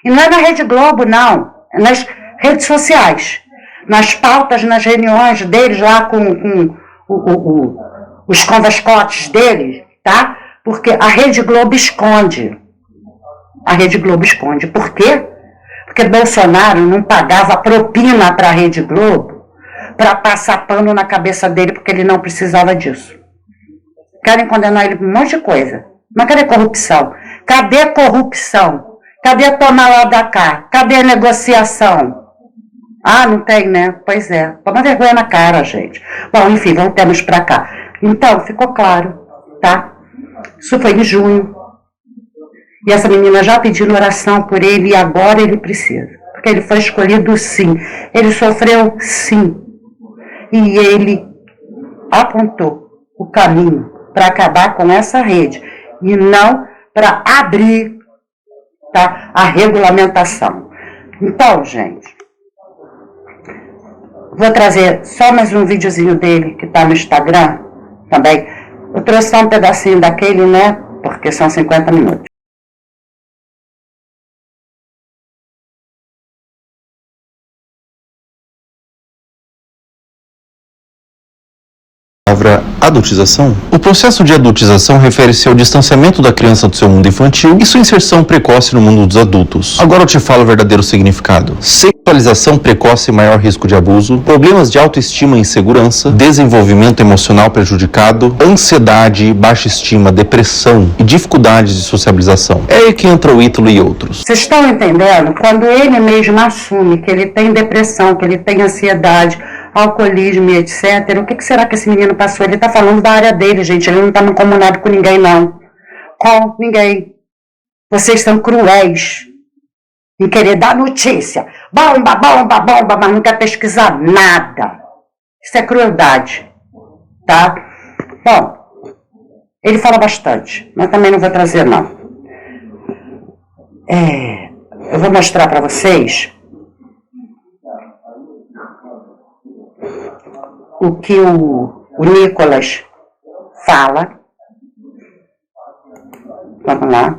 E não é na Rede Globo, não. É nas redes sociais. Nas pautas, nas reuniões deles lá com os convascotes deles, tá? Porque a Rede Globo esconde. A Rede Globo esconde. Por quê? Porque Bolsonaro não pagava propina para a Rede Globo para passar pano na cabeça dele, porque ele não precisava disso. Querem condenar ele por um monte de coisa. Mas cadê corrupção? Cadê corrupção? Cadê tomar lá da cá? Cadê a negociação? Ah, não tem, né? Pois é. Toma vergonha na cara, gente. Bom, enfim, voltemos para cá. Então, ficou claro, tá? Isso foi em junho. E essa menina já pediu oração por ele e agora ele precisa. Porque ele foi escolhido sim. Ele sofreu sim. E ele apontou o caminho para acabar com essa rede. E não para abrir, tá, a regulamentação. Então, gente, vou trazer só mais um videozinho dele que está no Instagram também. Eu trouxe só um pedacinho daquele, né? Porque são 50 minutos. Palavra adultização? O processo de adultização refere-se ao distanciamento da criança do seu mundo infantil e sua inserção precoce no mundo dos adultos. Agora eu te falo o verdadeiro significado. Sexualização precoce e maior risco de abuso, problemas de autoestima e insegurança, desenvolvimento emocional prejudicado, ansiedade, baixa estima, depressão e dificuldades de sociabilização. É aí que entra o Ítalo e outros. Vocês estão entendendo? Quando ele mesmo assume que ele tem depressão, que ele tem ansiedade, alcoolismo e etc. O que será que esse menino passou? Ele está falando da área dele, gente. Ele não está mancomunado com ninguém, não. Com ninguém. Vocês são cruéis em querer dar notícia. Bomba, bomba, bomba, mas não quer pesquisar nada. Isso é crueldade. Tá? Bom, ele fala bastante, mas também não vou trazer, não. Eu vou mostrar para vocês o que o Nicolas fala. Vamos lá.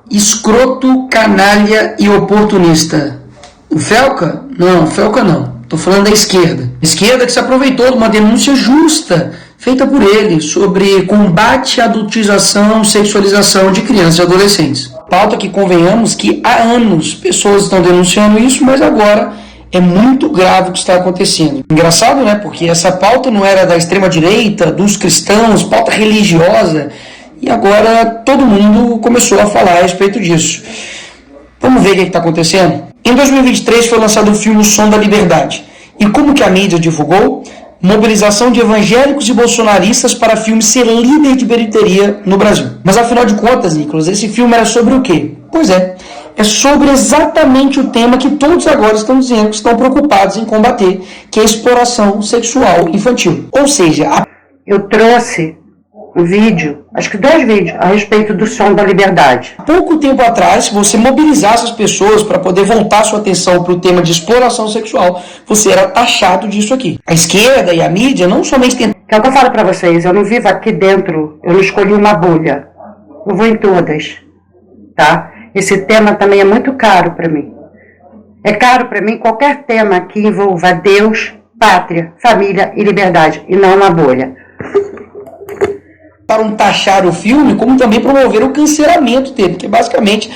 Escroto, canalha e oportunista. O Felca? Não, Felca não. Tô falando da esquerda. A esquerda que se aproveitou de uma denúncia justa feita por ele sobre combate à adultização e sexualização de crianças e adolescentes. Pauta que, convenhamos, que há anos pessoas estão denunciando isso, mas agora é muito grave o que está acontecendo. Engraçado, né? Porque essa pauta não era da extrema-direita, dos cristãos, pauta religiosa, e agora todo mundo começou a falar a respeito disso. Vamos ver o que está acontecendo? Em 2023 foi lançado o filme O Som da Liberdade. E como que a mídia divulgou? Mobilização de evangélicos e bolsonaristas para filme ser líder de bilheteria no Brasil. Mas afinal de contas, Nicolas, esse filme era sobre o quê? Pois é sobre exatamente o tema que todos agora estão dizendo que estão preocupados em combater, que é a exploração sexual infantil. Ou seja, eu trouxe um vídeo, acho que 2 vídeos, a respeito do som da liberdade. Pouco tempo atrás, se você mobilizasse as pessoas para poder voltar sua atenção para o tema de exploração sexual, você era taxado disso aqui. A esquerda e a mídia não somente tentam... É o que eu falo para vocês, eu não vivo aqui dentro, eu não escolhi uma bolha. Eu vou em todas, tá? Esse tema também é muito caro para mim. É caro para mim qualquer tema que envolva Deus, pátria, família e liberdade, e não uma bolha. Para taxar o filme, como também promover o cancelamento dele, porque basicamente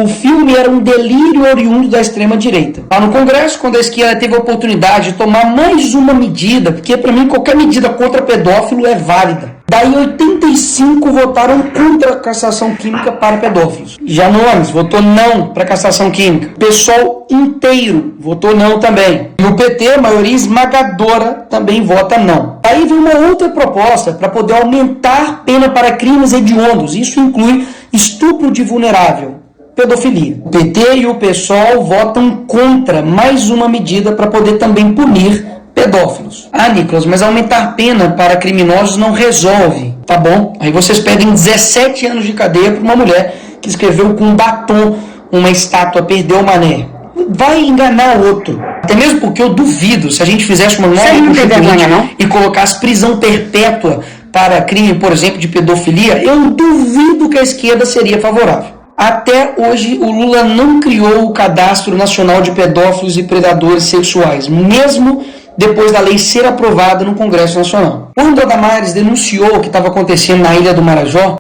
o filme era um delírio oriundo da extrema-direita. Lá no Congresso, quando a esquerda teve a oportunidade de tomar mais uma medida, porque para mim qualquer medida contra pedófilo é válida. Daí 85 votaram contra a castração química para pedófilos. Janones votou não para a castração química. O pessoal inteiro votou não também. E o PT, a maioria esmagadora, também vota não. Aí vem uma outra proposta para poder aumentar a pena para crimes hediondos. Isso inclui estupro de vulnerável, pedofilia. O PT e o PSOL votam contra mais uma medida para poder também punir pedófilos. Ah, Nicolas, mas aumentar pena para criminosos não resolve, tá bom? Aí vocês pedem 17 anos de cadeia para uma mulher que escreveu com batom uma estátua Perdeu o Mané. Vai enganar outro. Até mesmo porque eu duvido, se a gente fizesse uma nova constituinte e colocasse prisão perpétua para crime, por exemplo, de pedofilia, eu duvido que a esquerda seria favorável. Até hoje, o Lula não criou o Cadastro Nacional de Pedófilos e Predadores Sexuais, mesmo depois da lei ser aprovada no Congresso Nacional. Quando a Damares denunciou o que estava acontecendo na Ilha do Marajó...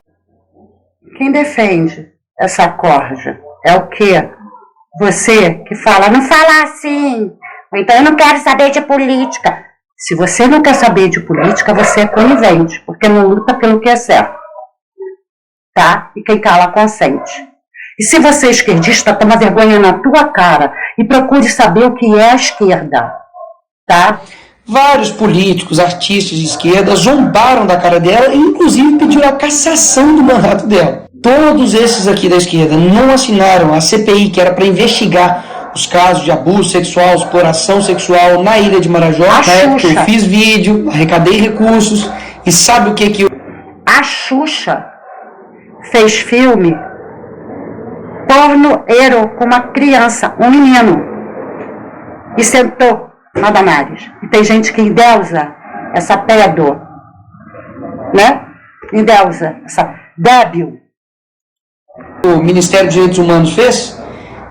Quem defende essa corja é o quê? Você que fala, não fala assim, então eu não quero saber de política. Se você não quer saber de política, você é conivente, porque não luta pelo que é certo. Tá? E quem cala consente. E se você é esquerdista, toma vergonha na tua cara e procure saber o que é a esquerda. Tá? Vários políticos, artistas de esquerda zombaram da cara dela e inclusive pediram a cassação do mandato dela. Todos esses aqui da esquerda não assinaram a CPI, que era para investigar os casos de abuso sexual, exploração sexual na Ilha de Marajó. Na época eu fiz vídeo, arrecadei recursos e sabe o que eu... A Xuxa fez filme pornoeiro com uma criança, um menino, e sentou na Damares. E tem gente que endeusa essa pedo, né? Endeusa essa débil. O Ministério dos Direitos Humanos fez,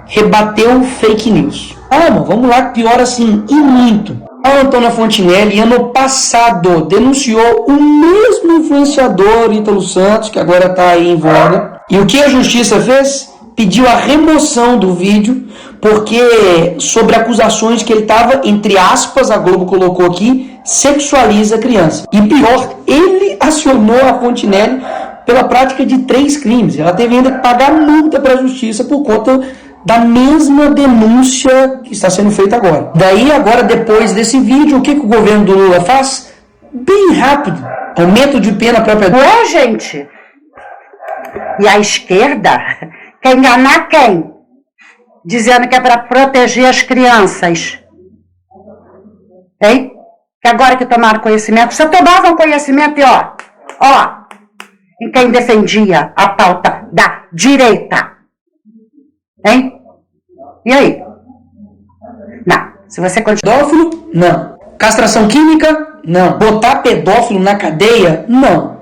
rebateu fake news. Mas vamos lá, pior assim, e muito. A Antônia Fontinelli, ano passado, denunciou o mesmo influenciador Ítalo Santos, que agora está aí em voga. E o que a justiça fez? Pediu a remoção do vídeo, porque sobre acusações que ele estava, entre aspas, a Globo colocou aqui, sexualiza a criança. E pior, ele acionou a Fontinelli pela prática de 3 crimes. Ela teve ainda que pagar multa para a justiça por conta da mesma denúncia que está sendo feita agora. Daí, agora, depois desse vídeo, o que o governo do Lula faz? Bem rápido. Aumento de pena para pedófilo. Ué, gente? E a esquerda quer enganar quem? Dizendo que é para proteger as crianças. Hein? Que agora que tomaram conhecimento, só tomavam conhecimento e ó, em quem defendia a pauta da direita. Hein? E aí? Não. Se você continua... Pedófilo? Não. Castração química? Não. Botar pedófilo na cadeia? Não.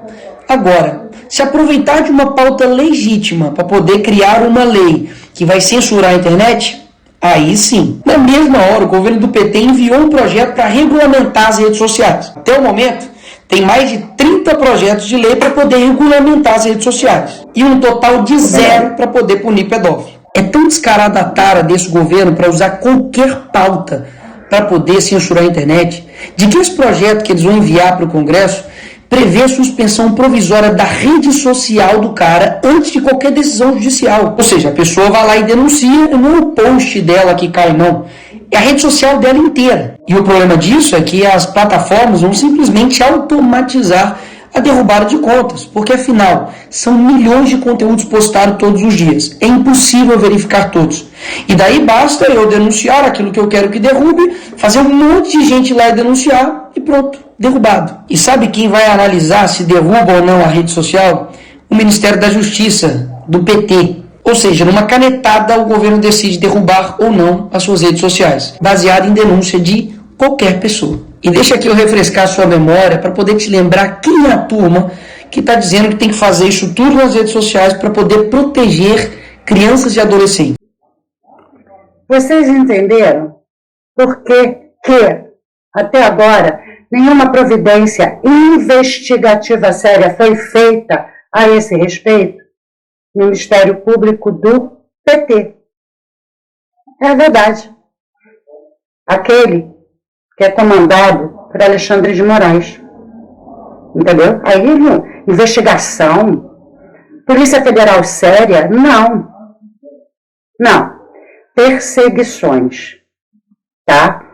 Agora, se aproveitar de uma pauta legítima para poder criar uma lei que vai censurar a internet, aí sim. Na mesma hora, o governo do PT enviou um projeto para regulamentar as redes sociais. Até o momento, tem mais de 30 projetos de lei para poder regulamentar as redes sociais. E um total de 0 para poder punir pedófilo. É tão descarada a tara desse governo para usar qualquer pauta para poder censurar a internet, de que esse projeto que eles vão enviar para o Congresso prevê a suspensão provisória da rede social do cara antes de qualquer decisão judicial. Ou seja, a pessoa vai lá e denuncia, não é o post dela que cai, não. É a rede social dela inteira. E o problema disso é que as plataformas vão simplesmente automatizar a derrubada de contas, porque afinal, são milhões de conteúdos postados todos os dias. É impossível verificar todos. E daí basta eu denunciar aquilo que eu quero que derrube, fazer um monte de gente lá e denunciar, e pronto, derrubado. E sabe quem vai analisar se derruba ou não a rede social? O Ministério da Justiça, do PT. Ou seja, numa canetada o governo decide derrubar ou não as suas redes sociais, baseado em denúncia de qualquer pessoa. E deixa aqui eu refrescar a sua memória para poder te lembrar quem é a turma que está dizendo que tem que fazer isso tudo nas redes sociais para poder proteger crianças e adolescentes. Vocês entenderam por que até agora nenhuma providência investigativa séria foi feita a esse respeito no Ministério Público do PT? É verdade. Aquele que é comandado por Alexandre de Moraes. Entendeu? Aí, investigação, Polícia Federal séria, não. Não. Perseguições. Tá?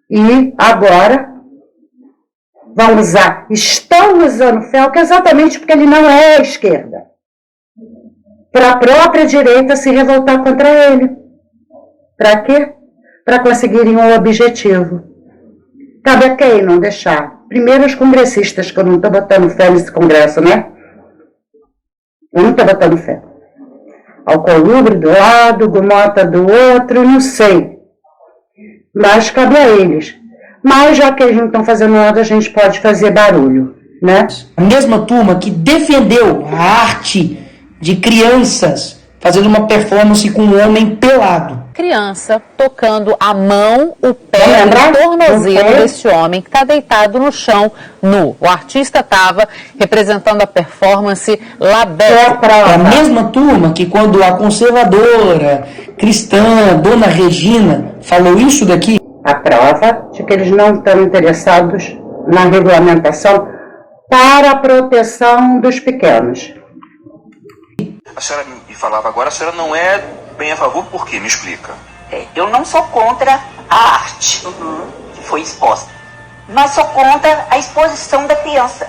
E agora estão usando o Felca exatamente porque ele não é a esquerda. Para a própria direita se revoltar contra ele. Para quê? Para conseguirem um objetivo. Cabe a quem não deixar? Primeiro os congressistas, que eu não estou botando fé nesse congresso, né? Eu não estou botando fé. Alcolumbre do lado, Gumota do outro, não sei. Mas cabe a eles. Mas já que eles não estão fazendo nada, a gente pode fazer barulho, né? A mesma turma que defendeu a arte de crianças fazendo uma performance com um homem pelado. Criança tocando a mão, o pé e o tornozelo desse homem que está deitado no chão nu. O artista estava representando a performance lá dentro. É a mesma turma que quando a conservadora cristã Dona Regina falou isso daqui, a prova de que eles não estão interessados na regulamentação para a proteção dos pequenos. A senhora me falava agora, a senhora não é bem a favor, por quê? Me explica. Eu não sou contra a arte que foi exposta, mas sou contra a exposição da criança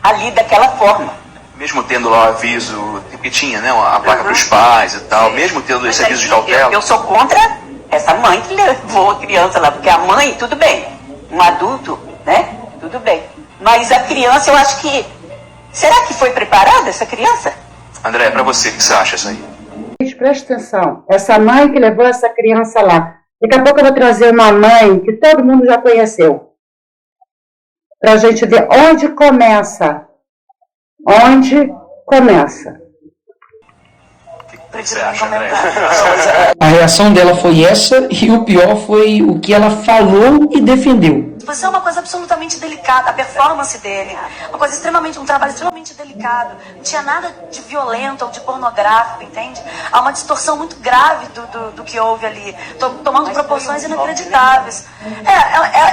ali daquela forma. Mesmo tendo lá o aviso, porque tinha, né, a placa para os pais e tal, mesmo tendo esse aviso de cautela. Eu sou contra essa mãe que levou a criança lá, porque a mãe, tudo bem, um adulto, né, tudo bem. Mas a criança, eu acho que... Será que foi preparada essa criança? André, para você, o que você acha isso aí? Presta atenção, essa mãe que levou essa criança lá. Daqui a pouco eu vou trazer uma mãe que todo mundo já conheceu. Para a gente ver onde começa. Onde começa. O que você acha, André? a reação dela foi essa, e o pior foi o que ela falou e defendeu. Você é uma coisa absolutamente delicada, a performance dele, uma coisa extremamente, um trabalho extremamente delicado, não tinha nada de violento ou de pornográfico, entende? Há uma distorção muito grave do que houve ali, tomando proporções inacreditáveis.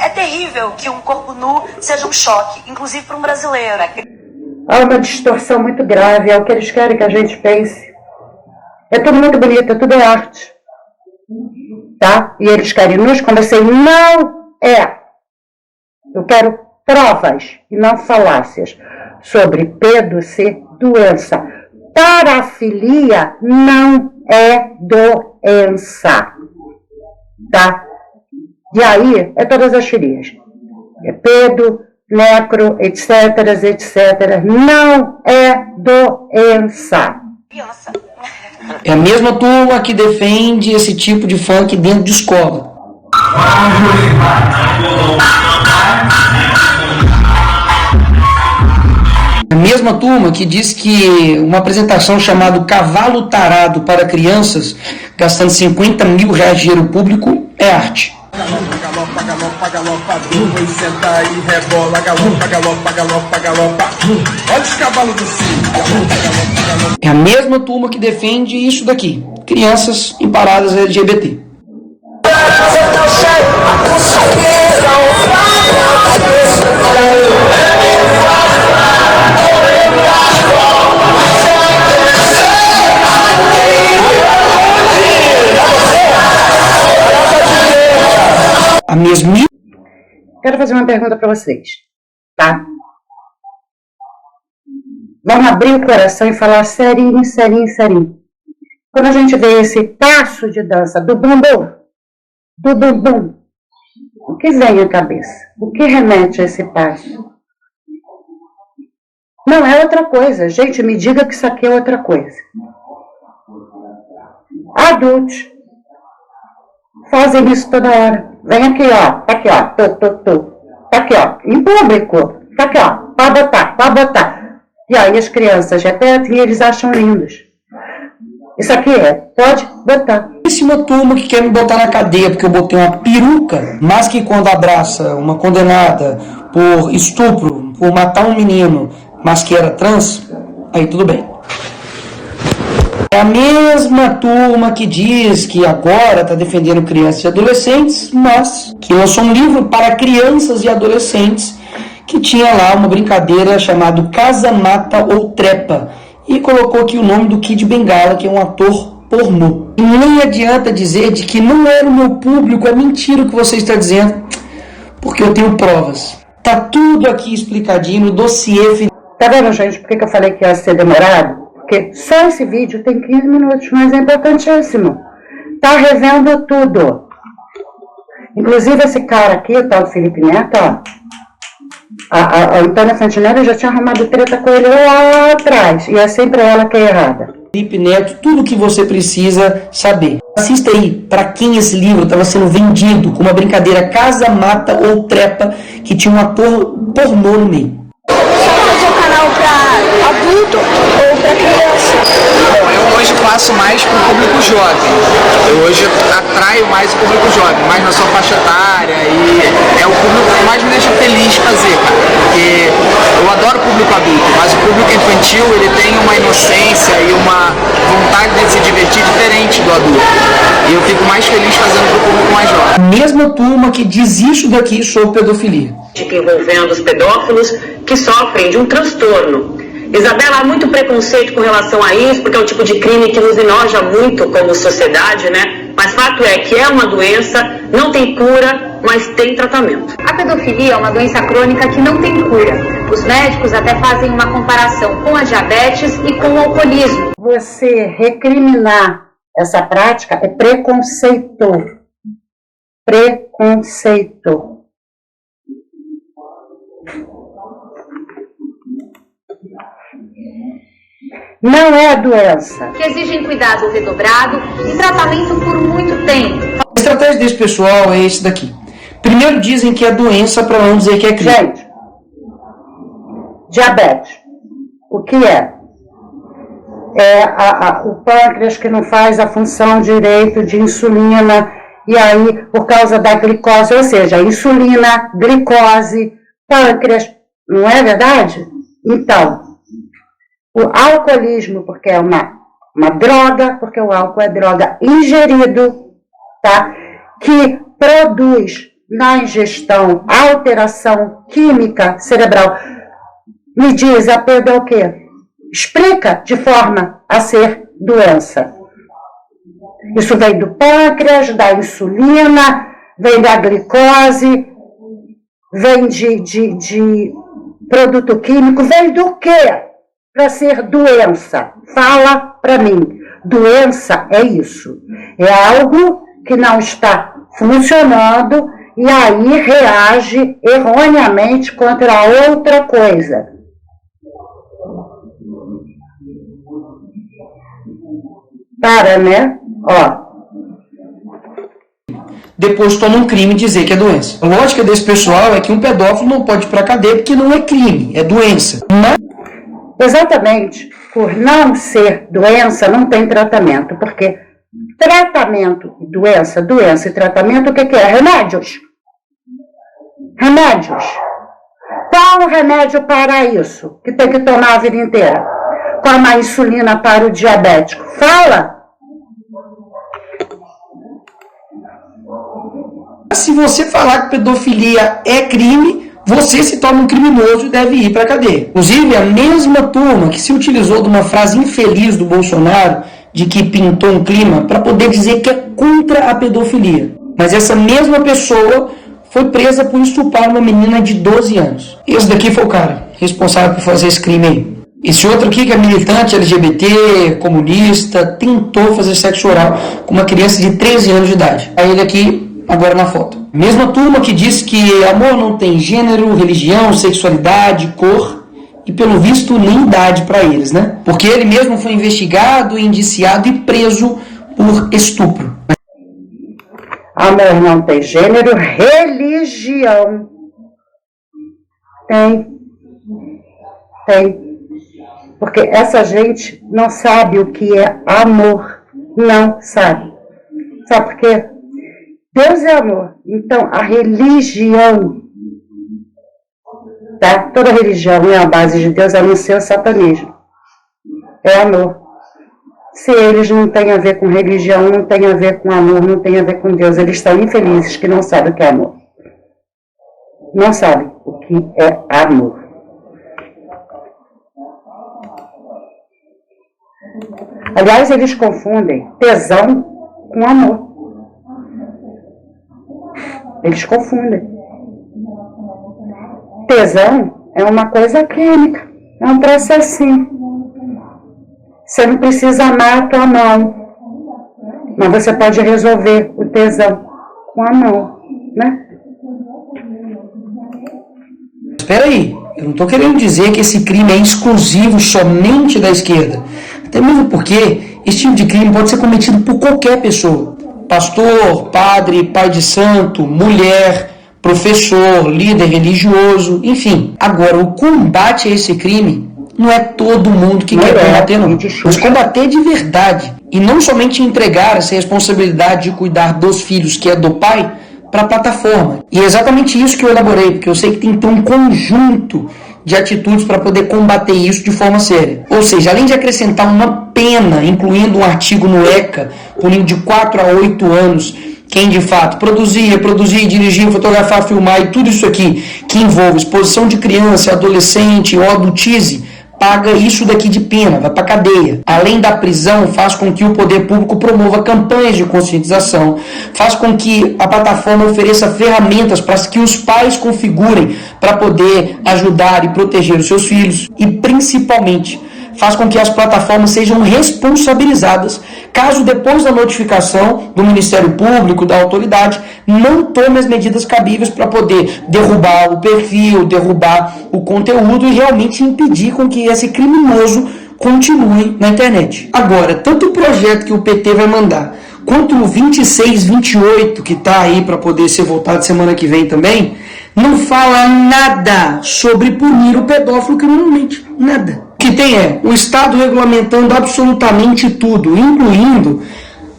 É terrível que um corpo nu seja um choque, inclusive para um brasileiro. Há uma distorção muito grave, é o que eles querem que a gente pense. É tudo muito bonito, tudo é arte. Tá? E eles querem nos convencer, não é. Eu quero provas e não falácias sobre pedo ser doença. Parafilia não é doença. Tá? E aí, é todas as filias. É pedo, necro, etc, etc. Não é doença. É a mesma turma que defende esse tipo de funk dentro de escola. A mesma turma que diz que uma apresentação chamada Cavalo Tarado para crianças, gastando 50 mil reais de dinheiro público, é arte. Galopa, galopa, galopa, durma e senta e rebola. Galopa, galopa, galopa, galopa. Olha os cavalos do circo. Galopa, galopa, galopa. É a mesma turma que defende isso daqui. Crianças em paradas LGBT. A mesma... Quero fazer uma pergunta para vocês, tá? Vamos abrir o coração e falar serinho, serinho, serinho. Quando a gente vê esse passo de dança do bumbum, o que vem à cabeça? O que remete a esse passo? Não é outra coisa. Gente, me diga que isso aqui é outra coisa. Adultos fazem isso toda hora. Vem aqui, ó. Tá aqui, ó. Tá aqui, ó. Em público. Tá aqui, ó. Pode botar. E aí as crianças repetem e eles acham lindos. Isso aqui pode botar. Uma turma que quer me botar na cadeia porque eu botei uma peruca, mas que quando abraça uma condenada por estupro, por matar um menino, mas que era trans, aí tudo bem. É a mesma turma que diz que agora está defendendo crianças e adolescentes, mas que lançou um livro para crianças e adolescentes que tinha lá uma brincadeira chamada Casa, Mata ou Trepa e colocou aqui o nome do Kid Bengala, que é um ator pornô. E nem adianta dizer de que não era o meu público, é mentira o que você está dizendo, porque eu tenho provas. Tá tudo aqui explicadinho no dossiê. Tá vendo, gente, por que eu falei que ia ser demorado? Porque só esse vídeo tem 15 minutos, mas é importantíssimo. Tá revendo tudo. Inclusive esse cara aqui, o tal do Felipe Neto, ó. A Antônia Fantinelli já tinha arrumado treta com ele lá atrás. E é sempre ela que é errada. Felipe Neto, tudo que você precisa saber. Assista aí para quem esse livro estava sendo vendido com uma brincadeira Casa, Mata ou Trepa, que tinha um ator pornô no meio. Fazer um canal para adulto ou para criança? Bom, eu hoje faço mais para o público jovem. Eu hoje atraio mais o público jovem, mais na sua faixa etária, e é o público que mais me deixa feliz fazer, cara. Porque eu adoro o público adulto, mas o público infantil ele tem uma inocência e uma vontade de se divertir diferente do adulto. E eu fico mais feliz fazendo para o público mais jovem. Mesma turma que diz isso daqui sobre pedofilia. Envolvendo os pedófilos que sofrem de um transtorno. Isabela, há muito preconceito com relação a isso, porque é um tipo de crime que nos enoja muito como sociedade, né? Mas fato é que é uma doença, não tem cura, mas tem tratamento. A pedofilia é uma doença crônica que não tem cura. Os médicos até fazem uma comparação com a diabetes e com o alcoolismo. Você recriminar essa prática é preconceito. Preconceito. Não é a doença. Que exigem cuidado redobrado e tratamento por muito tempo. A estratégia desse pessoal é esse daqui. Primeiro dizem que é doença para não dizer que é crime. Gente, diabetes. O que é? É o pâncreas que não faz a função direito de insulina, e aí, por causa da glicose, ou seja, insulina, glicose, pâncreas, não é verdade? Então, o alcoolismo, porque é uma droga, porque o álcool é droga ingerido, tá? Que produz na ingestão alteração química cerebral. Me diz, a perda é o quê? Explica de forma a ser doença. Isso vem do pâncreas, da insulina, vem da glicose, vem de produto químico, vem do quê? Para ser doença. Fala para mim. Doença é isso. É algo que não está funcionando e aí reage erroneamente contra outra coisa. Para, né? Ó. Depois toma um crime e dizer que é doença. A lógica desse pessoal é que um pedófilo não pode ir para a cadeia porque não é crime, é doença. Mas... Exatamente, por não ser doença, não tem tratamento, porque tratamento, doença e tratamento, o que é? Remédios. Remédios. Qual o remédio para isso, que tem que tomar a vida inteira? Como a insulina para o diabético? Fala! Se você falar que pedofilia é crime, você se torna um criminoso e deve ir para a cadeia. Inclusive, a mesma turma que se utilizou de uma frase infeliz do Bolsonaro, de que pintou um clima, para poder dizer que é contra a pedofilia. Mas essa mesma pessoa foi presa por estuprar uma menina de 12 anos. Esse daqui foi o cara responsável por fazer esse crime aí. Esse outro aqui, que é militante LGBT, comunista, tentou fazer sexo oral com uma criança de 13 anos de idade. Aí ele aqui agora na foto. Mesma turma que diz que amor não tem gênero, religião, sexualidade, cor e, pelo visto, nem idade para eles, né? Porque ele mesmo foi investigado, indiciado e preso por estupro. Amor não tem gênero, religião. Tem. Porque essa gente não sabe o que é amor. Não sabe. Sabe por quê? Deus é amor. Então, a religião, tá? Toda religião é a base de Deus, a não ser o satanismo. É amor. Se eles não têm a ver com religião, não tem a ver com amor, não tem a ver com Deus, eles estão infelizes que não sabem o que é amor. Não sabem o que é amor. Aliás, eles confundem tesão com amor. Eles confundem. Tesão é uma coisa química, é um processinho. Você não precisa amar a tua mão, mas você pode resolver o tesão com a mão, né? Espera aí, eu não estou querendo dizer que esse crime é exclusivo somente da esquerda. Até mesmo porque esse tipo de crime pode ser cometido por qualquer pessoa. Pastor, padre, pai de santo, mulher, professor, líder religioso, enfim. Agora, o combate a esse crime não é todo mundo que quer combater, não. Mas combater de verdade. E não somente entregar essa responsabilidade de cuidar dos filhos, que é do pai, para a plataforma. E é exatamente isso que eu elaborei, porque eu sei que tem que ter um conjunto de atitudes para poder combater isso de forma séria. Ou seja, além de acrescentar uma pena, incluindo um artigo no ECA, punindo de 4 a 8 anos, quem de fato produzir, dirigir, fotografar, filmar e tudo isso aqui, que envolve exposição de criança, adolescente ou adultize, paga isso daqui de pena, vai para cadeia. Além da prisão, faz com que o poder público promova campanhas de conscientização, faz com que a plataforma ofereça ferramentas para que os pais configurem para poder ajudar e proteger os seus filhos e, principalmente, faz com que as plataformas sejam responsabilizadas caso depois da notificação do Ministério Público, da autoridade, não tome as medidas cabíveis para poder derrubar o perfil, derrubar o conteúdo e realmente impedir com que esse criminoso continue na internet. Agora, tanto o projeto que o PT vai mandar, quanto o 2628, que está aí para poder ser votado semana que vem também, não fala nada sobre punir o pedófilo criminalmente. Nada. O que tem é o Estado regulamentando absolutamente tudo, incluindo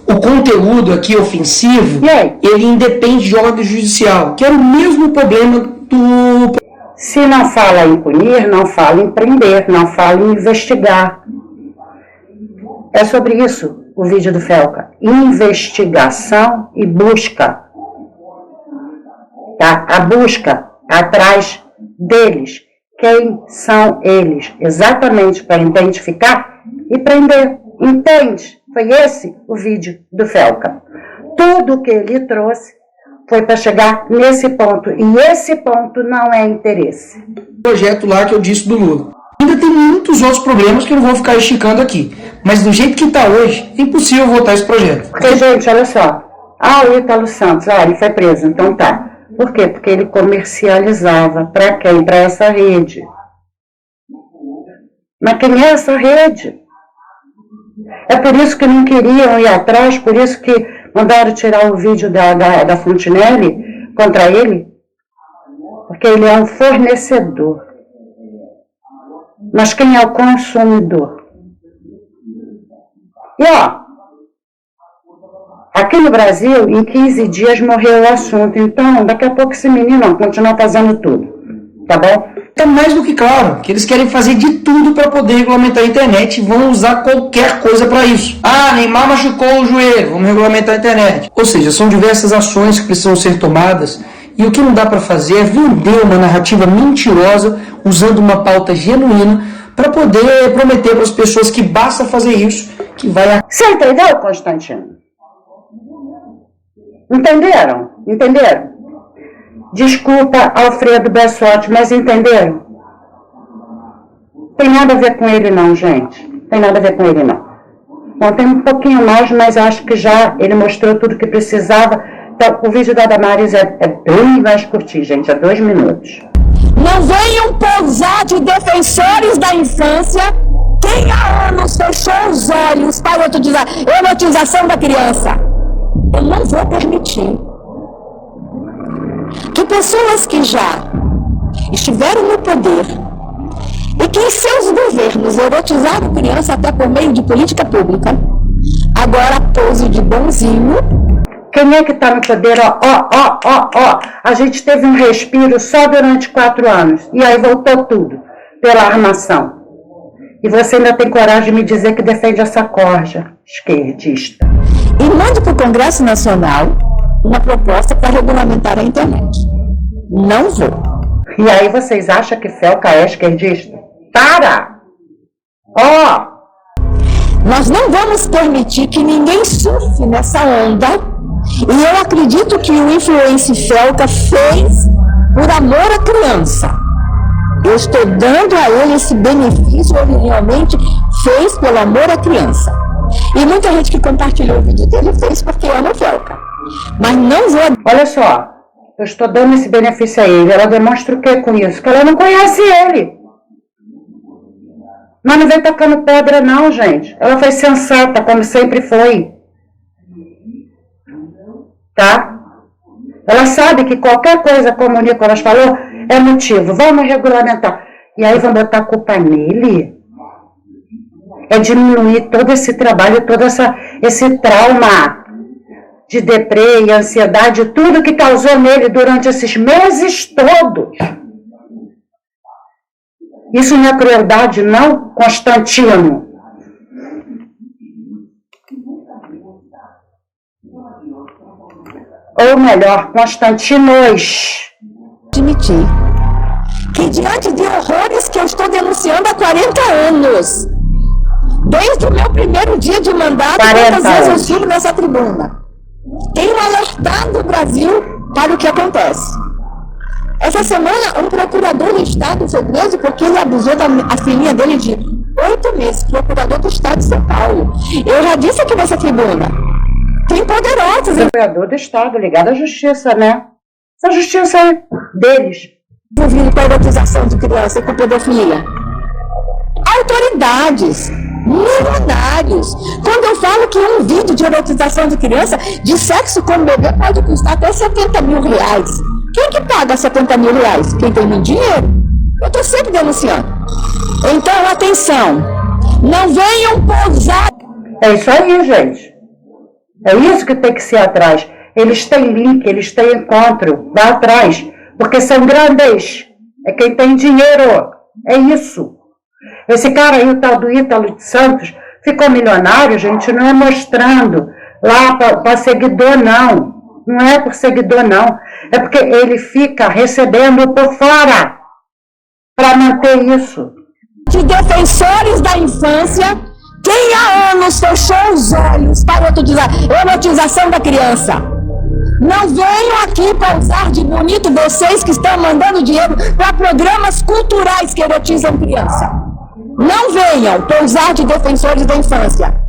o conteúdo aqui ofensivo, ele independe de órgão judicial, que era o mesmo problema do... Se não fala em punir, não fala em prender, não fala em investigar. É sobre isso o vídeo do Felca. Investigação e busca. Tá? A busca atrás deles. Quem são eles? Exatamente para identificar e prender. Entende? Foi esse o vídeo do Felca. Tudo que ele trouxe foi para chegar nesse ponto. E esse ponto não é interesse. O projeto lá que eu disse do Lula. Ainda tem muitos outros problemas que eu não vou ficar esticando aqui. Mas do jeito que está hoje, é impossível votar esse projeto. Porque, gente, olha só. O Ítalo Santos, ele foi preso, então tá. Por quê? Porque ele comercializava. Para quem? Para essa rede. Mas quem é essa rede? É por isso que não queriam ir atrás, por isso que mandaram tirar o vídeo da Fontenelle contra ele. Porque ele é um fornecedor. Mas quem é o consumidor? E aqui no Brasil, em 15 dias morreu o assunto. Então, daqui a pouco esse menino vai continuar fazendo tudo. Tá bom? É mais do que claro que eles querem fazer de tudo para poder regulamentar a internet e vão usar qualquer coisa para isso. Neymar machucou o joelho, vamos regulamentar a internet. Ou seja, são diversas ações que precisam ser tomadas e o que não dá para fazer é vender uma narrativa mentirosa usando uma pauta genuína para poder prometer para as pessoas que basta fazer isso, que vai... Você entendeu, Constantino? Entenderam? Entenderam? Desculpa, Alfredo Bessotti, mas entenderam? Tem nada a ver com ele não, gente. Tem nada a ver com ele não. Bom, tem um pouquinho mais, mas acho que já ele mostrou tudo que precisava Então, o vídeo da Damares é bem mais curtinho, gente, é 2 minutos. Não venham pousar de defensores da infância quem há anos fechou os olhos para a erotização da criança. Eu não vou permitir que pessoas que já estiveram no poder e que em seus governos erotizaram criança até por meio de política pública, agora pose de bonzinho. Quem é que está no poder? A gente teve um respiro só durante 4 anos. E aí voltou tudo pela armação. E você ainda tem coragem de me dizer que defende essa corja esquerdista. E mande para o Congresso Nacional uma proposta para regulamentar a internet. Não vou. E aí vocês acham que Felca é esquerdista? Para! Nós não vamos permitir que ninguém surfe nessa onda. E eu acredito que o Influence Felca fez por amor à criança. Eu estou dando a ele esse benefício, ele realmente fez pelo amor à criança. E muita gente que compartilhou o vídeo dele fez porque ama o Felca. Mas não vou... Olha só, eu estou dando esse benefício a ele. Ela demonstra o que com isso? Que ela não conhece ele. Mas não vem tacando pedra não, gente. Ela foi sensata, como sempre foi. Tá? Ela sabe que qualquer coisa, como o Nicolas falou, é motivo. Vamos regulamentar. E aí vão botar a culpa nele? É diminuir todo esse trabalho, todo esse trauma de deprê e ansiedade, tudo que causou nele durante esses meses todos. Isso não é crueldade, não, Constantino? Ou melhor, Constantinos. Admitir que diante de horrores que eu estou denunciando há 40 anos, desde o meu primeiro dia de mandato, quantas vezes eu subo nessa tribuna, tenho alertado o Brasil para o que acontece. Essa semana, um procurador do Estado foi preso porque ele abusou da filhinha dele de 8 meses, procurador do Estado de São Paulo. Eu já disse aqui nessa tribuna, tem poderosos. Procurador do Estado, ligado à justiça, né? Essa justiça é deles. Envolvido com a erotização de criança e com pedofilia. Autoridades, milionários. Quando eu falo que um vídeo de erotização de criança, de sexo com bebê, pode custar até 70 mil reais. Quem que paga 70 mil reais? Quem tem muito dinheiro. Eu estou sempre denunciando. Então, atenção. Não venham pousar. É isso aí, gente. É isso que tem que ser atrás. Eles têm link, eles têm encontro. Vá atrás. Porque são grandes. É quem tem dinheiro. É isso. Esse cara aí, o tal do Ítalo de Santos, ficou milionário, gente, não é mostrando lá para seguidor, não. Não é por seguidor, não. É porque ele fica recebendo por fora para manter isso. De defensores da infância, quem há anos fechou os olhos para a erotização da criança? Não venham aqui para usar de bonito vocês que estão mandando dinheiro para programas culturais que erotizam criança. Não venham pousar de defensores da infância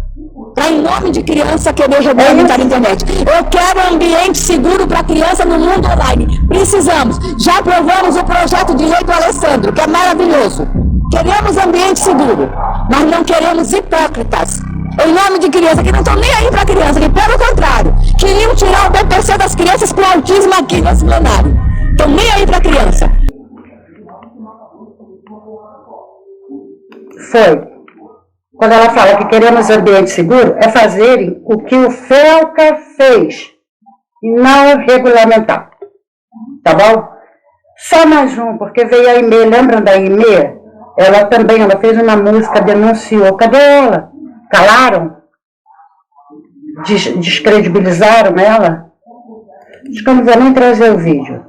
para, em nome de criança, querer regulamentar a internet. Eu quero ambiente seguro para criança no mundo online. Precisamos. Já aprovamos o projeto de lei do Alessandro, que é maravilhoso. Queremos ambiente seguro, mas não queremos hipócritas. Em nome de criança, que não estão nem aí para criança, que pelo contrário, queriam tirar o BPC das crianças com autismo aqui nesse plenário. Estão nem aí para criança. Foi. Quando ela fala que queremos ambiente seguro, é fazerem o que o Felca fez e não regulamentar. Tá bom? Só mais um, porque veio a Aimee, lembram da Aimee? Ela fez uma música, denunciou. Cadê ela? Calaram? Descredibilizaram ela? Acho que eu não vou nem trazer o vídeo.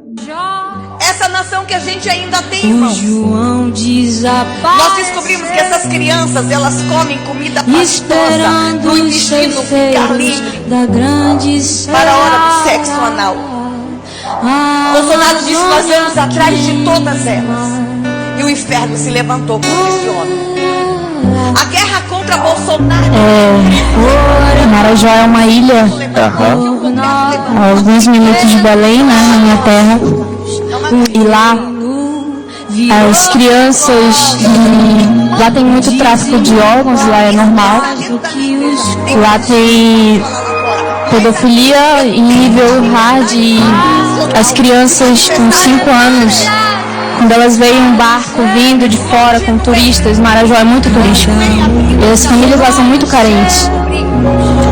Essa nação que a gente ainda tem, irmãos. Nós descobrimos que essas crianças, elas comem comida pastosa no intestino ficar livre para a hora do sexo anal. Bolsonaro disse: nós vamos atrás de todas elas. E o inferno se levantou contra esse homem. A guerra contra Bolsonaro. Marajó é uma ilha a alguns minutos de Belém, né, na minha terra. E lá as crianças, lá tem muito tráfico de órgãos, lá é normal. Lá tem pedofilia em nível hard e as crianças com 5 anos, quando elas veem um barco vindo de fora com turistas, Marajó é muito turístico, e as famílias lá são muito carentes.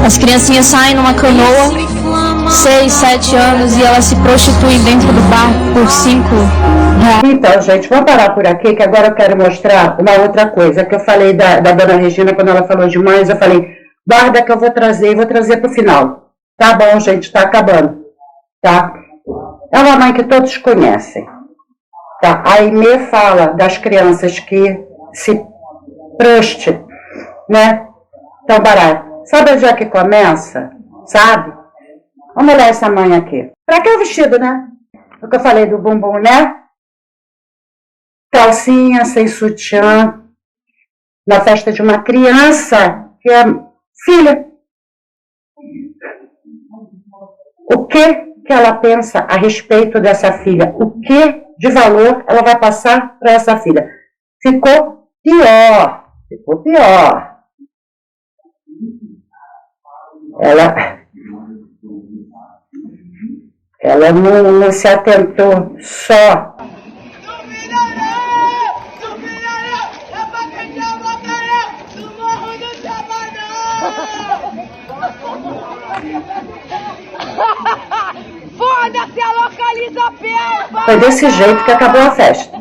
As criancinhas saem numa canoa, 6, 7 anos, e elas se prostituem dentro do barco por 5 reais. Então, gente, vamos parar por aqui, que agora eu quero mostrar uma outra coisa, que eu falei da dona Regina, quando ela falou de mães, eu falei, guarda que eu vou trazer pro final. Tá bom, gente, tá acabando, tá? É uma mãe que todos conhecem. Tá? A Aimee fala das crianças que se prostituem, né? Então, barato. Sabe onde é que começa? Sabe? Vamos olhar essa mãe aqui. Pra que o vestido, né? O que eu falei do bumbum, né? Calcinha sem sutiã. Na festa de uma criança que é filha. O que ela pensa a respeito dessa filha? O que de valor ela vai passar para essa filha? Ficou pior. Ficou pior. Ela não se atentou só. Foda-se, a localiza perto! Foi desse jeito que acabou a festa.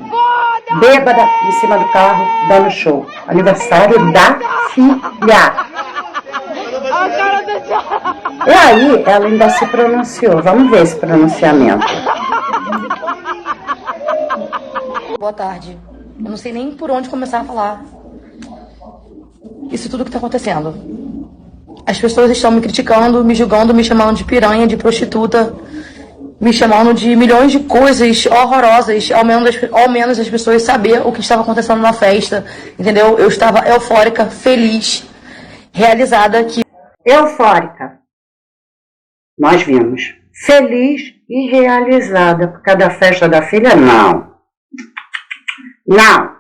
Bêbada em cima do carro, dando show. Aniversário da filha. E aí, ela ainda se pronunciou. Vamos ver esse pronunciamento. Boa tarde. Eu não sei nem por onde começar a falar isso tudo que está acontecendo. As pessoas estão me criticando, me julgando, me chamando de piranha, de prostituta, me chamando de milhões de coisas horrorosas, ao menos as pessoas saber o que estava acontecendo na festa, entendeu? Eu estava eufórica, feliz, realizada. Eufórica. Nós vimos. Feliz e realizada por causa da festa da filha? Não. Não.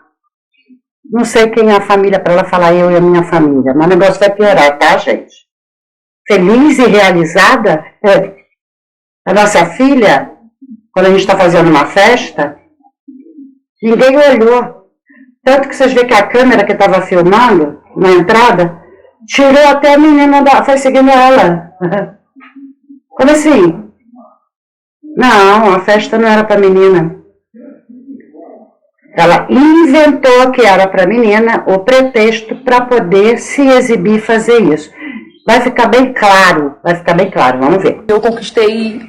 Não sei quem é a família para ela falar eu e a minha família, mas o negócio vai piorar, tá, gente? Feliz e realizada? A nossa filha, quando a gente está fazendo uma festa, ninguém olhou. Tanto que vocês veem que a câmera que estava filmando na entrada tirou até a menina, foi seguindo ela. Como assim? Não, a festa não era para menina. Ela inventou que era para menina o pretexto para poder se exibir e fazer isso. Vai ficar bem claro, vamos ver. Eu conquistei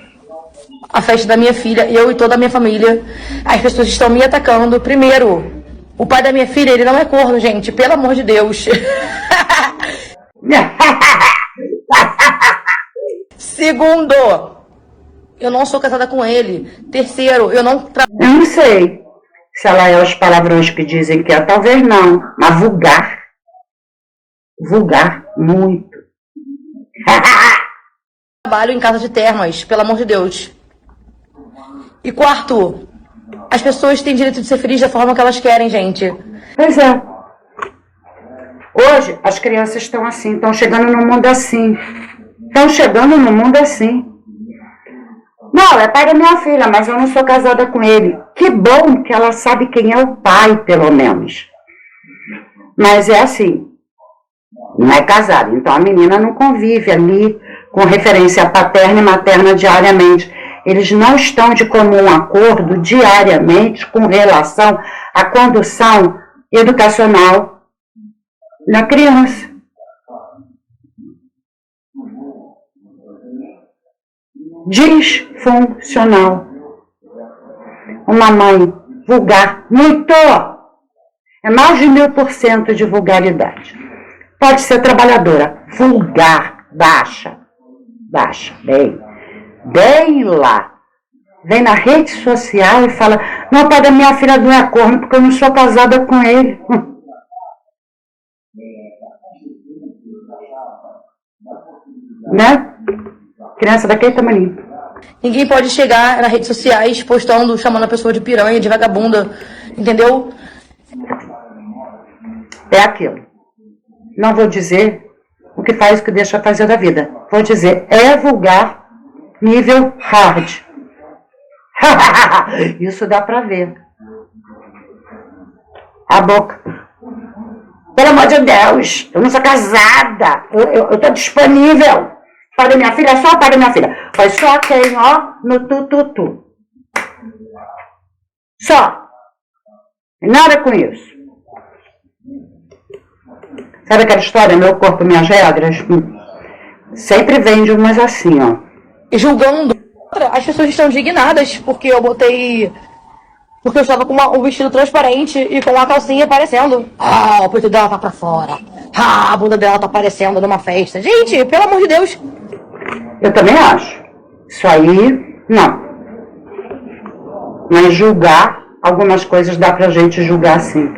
a festa da minha filha, eu e toda a minha família. As pessoas estão me atacando. Primeiro, o pai da minha filha, ele não é corno, gente, pelo amor de Deus. Segundo, eu não sou casada com ele. Terceiro, eu não... Eu não sei se ela é os palavrões que dizem que é, talvez não, mas vulgar. Vulgar, muito. Trabalho em casa de termas, pelo amor de Deus. E quarto, as pessoas têm direito de ser felizes da forma que elas querem, gente. Pois é. Hoje, as crianças estão assim, estão chegando no mundo assim. Não, é pai da minha filha, mas eu não sou casada com ele. Que bom que ela sabe quem é o pai, pelo menos. Mas é assim, não é casada. Então a menina não convive ali com referência paterna e materna diariamente. Eles não estão de comum acordo diariamente com relação à condução educacional da criança. Disfuncional. Uma mãe vulgar, muito! É mais de 1000% de vulgaridade. Pode ser trabalhadora, vulgar, baixa, bem lá. Vem na rede social e fala, não, pai da minha filha não é corno, porque eu não sou casada com ele. Né? Criança daquele tamanho. Ninguém pode chegar nas redes sociais postando, chamando a pessoa de piranha, de vagabunda, entendeu? É aquilo. Não vou dizer o que faz, o que deixa fazer da vida. Vou dizer, é vulgar, nível hard. Isso dá pra ver. A boca. Pelo amor de Deus, eu não sou casada. Eu tô disponível. Para minha filha, só para minha filha. Foi só quem, ó, no tu. Só. Nada com isso. Sabe aquela história, meu corpo, minhas regras? Sempre vende umas assim, ó. E julgando, as pessoas estão indignadas porque eu botei... Porque eu estava com um vestido transparente e com uma calcinha aparecendo. Ah, o peito dela tá pra fora. Ah, a bunda dela tá aparecendo numa festa. Gente, pelo amor de Deus. Eu também acho. Isso aí, não. Mas julgar, algumas coisas dá pra gente julgar sim.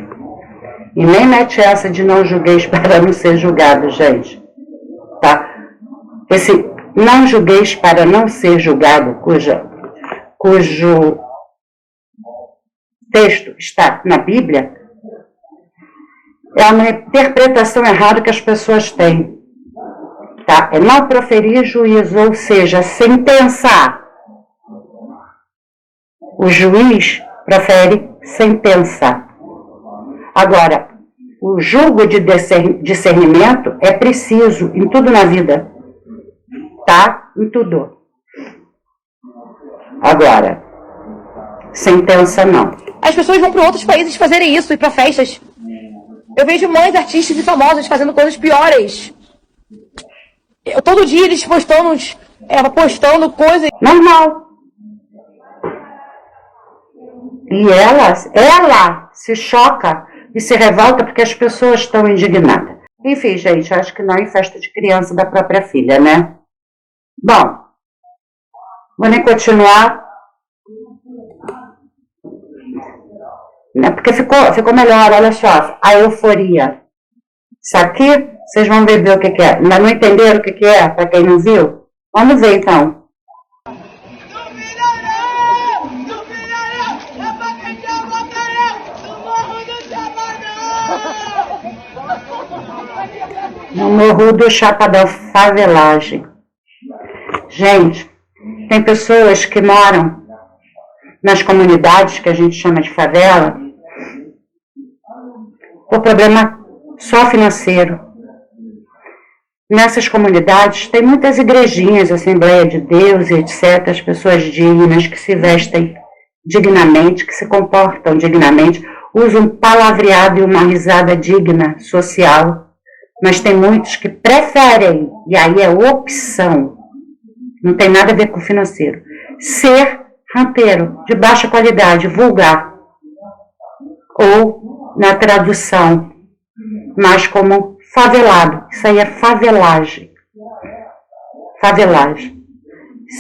E nem mete essa de não julgueis para não ser julgado, gente. Tá? Esse não julgueis para não ser julgado, cujo texto está na Bíblia, é uma interpretação errada que as pessoas têm. Tá? É não proferir juízo, ou seja, sem pensar. O juiz profere sem pensar. Agora, o julgo de discernimento é preciso em tudo na vida. Tá? Em tudo. Agora, sentença não. As pessoas vão para outros países fazerem isso, ir para festas. Eu vejo mães, artistas e famosas fazendo coisas piores. Todo dia eles postando coisas... Normal. E ela se choca e se revolta porque as pessoas estão indignadas. Enfim, gente, acho que não é em festa de criança da própria filha, né? Bom, vou nem continuar. Porque ficou melhor, olha só, a euforia. Isso aqui, vocês vão ver o que é. Ainda não entenderam o que é, para quem não viu? Vamos ver, então. No Morro do Chapadão, favelagem. Gente, tem pessoas que moram nas comunidades que a gente chama de favela por problema só financeiro. Nessas comunidades tem muitas igrejinhas, Assembleia de Deus, etc. As pessoas dignas que se vestem dignamente, que se comportam dignamente, usam um palavreado e uma risada digna, social. Mas tem muitos que preferem, e aí é opção, não tem nada a ver com financeiro, ser rampeiro, de baixa qualidade, vulgar, ou na tradução, mais como favelado. Isso aí é favelagem. Favelagem.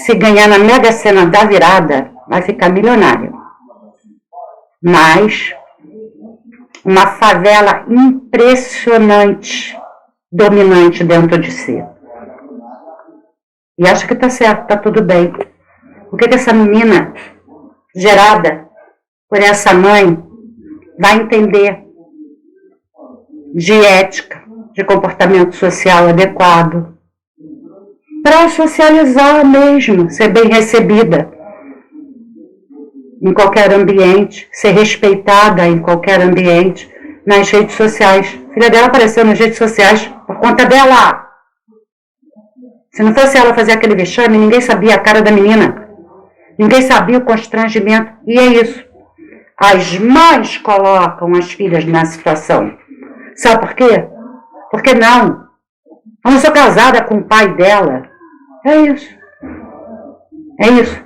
Se ganhar na Mega Sena da virada, vai ficar milionário. Mas uma favela impressionante, dominante dentro de si. E acha que tá certo, tá tudo bem. O que essa menina, gerada por essa mãe, vai entender de ética, de comportamento social adequado, para socializar mesmo, ser bem recebida em qualquer ambiente, ser respeitada em qualquer ambiente, nas redes sociais. A filha dela apareceu nas redes sociais por conta dela. Se não fosse ela fazer aquele vexame, ninguém sabia a cara da menina. Ninguém sabia o constrangimento. E é isso. As mães colocam as filhas nessa situação. Sabe por quê? Porque não. Eu não sou casada com o pai dela. É isso. É isso.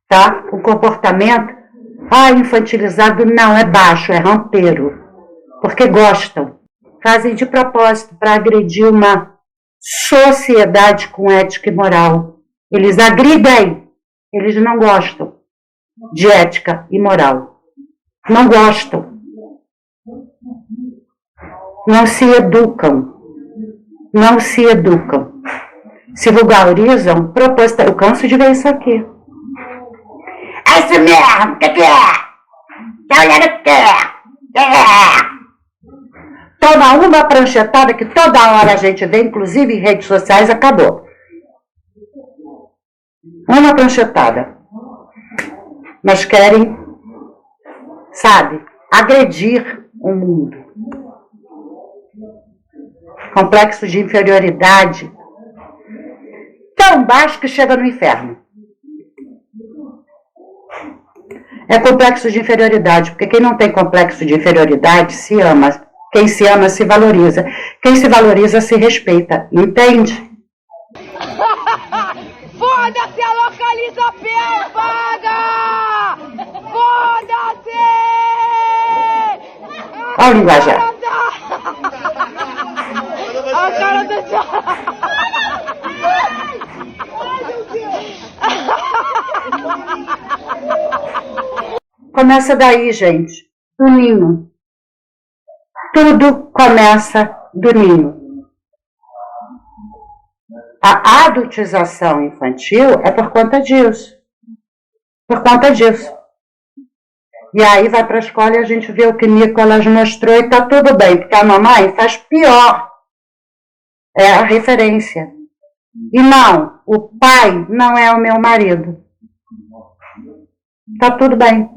Tá? O comportamento infantilizado não é baixo, é rampeiro. Porque gostam. Fazem de propósito para agredir uma sociedade com ética e moral. Eles agridem. Eles não gostam de ética e moral. Não gostam. Não se educam. não se educam, se vulgarizam, eu canso de ver isso aqui. É isso mesmo, o que é? Tá olhando o quê? Toma uma pranchetada que toda hora a gente vê, inclusive em redes sociais, acabou. Uma pranchetada. Mas querem, sabe, agredir o mundo. Complexo de inferioridade tão baixo que chega no inferno. É complexo de inferioridade, porque quem não tem complexo de inferioridade se ama. Quem se ama se valoriza. Quem se valoriza se respeita. Entende? Foda-se a Localiza P, paga! Foda-se! Olha o linguajar. A cara do Começa daí, gente. Do ninho. Tudo começa do ninho. A adultização infantil é por conta disso. Por conta disso. E aí vai para a escola e a gente vê o que Nicolas mostrou e tá tudo bem, porque a mamãe faz pior. É a referência. E não, o pai não é o meu marido. Tá tudo bem.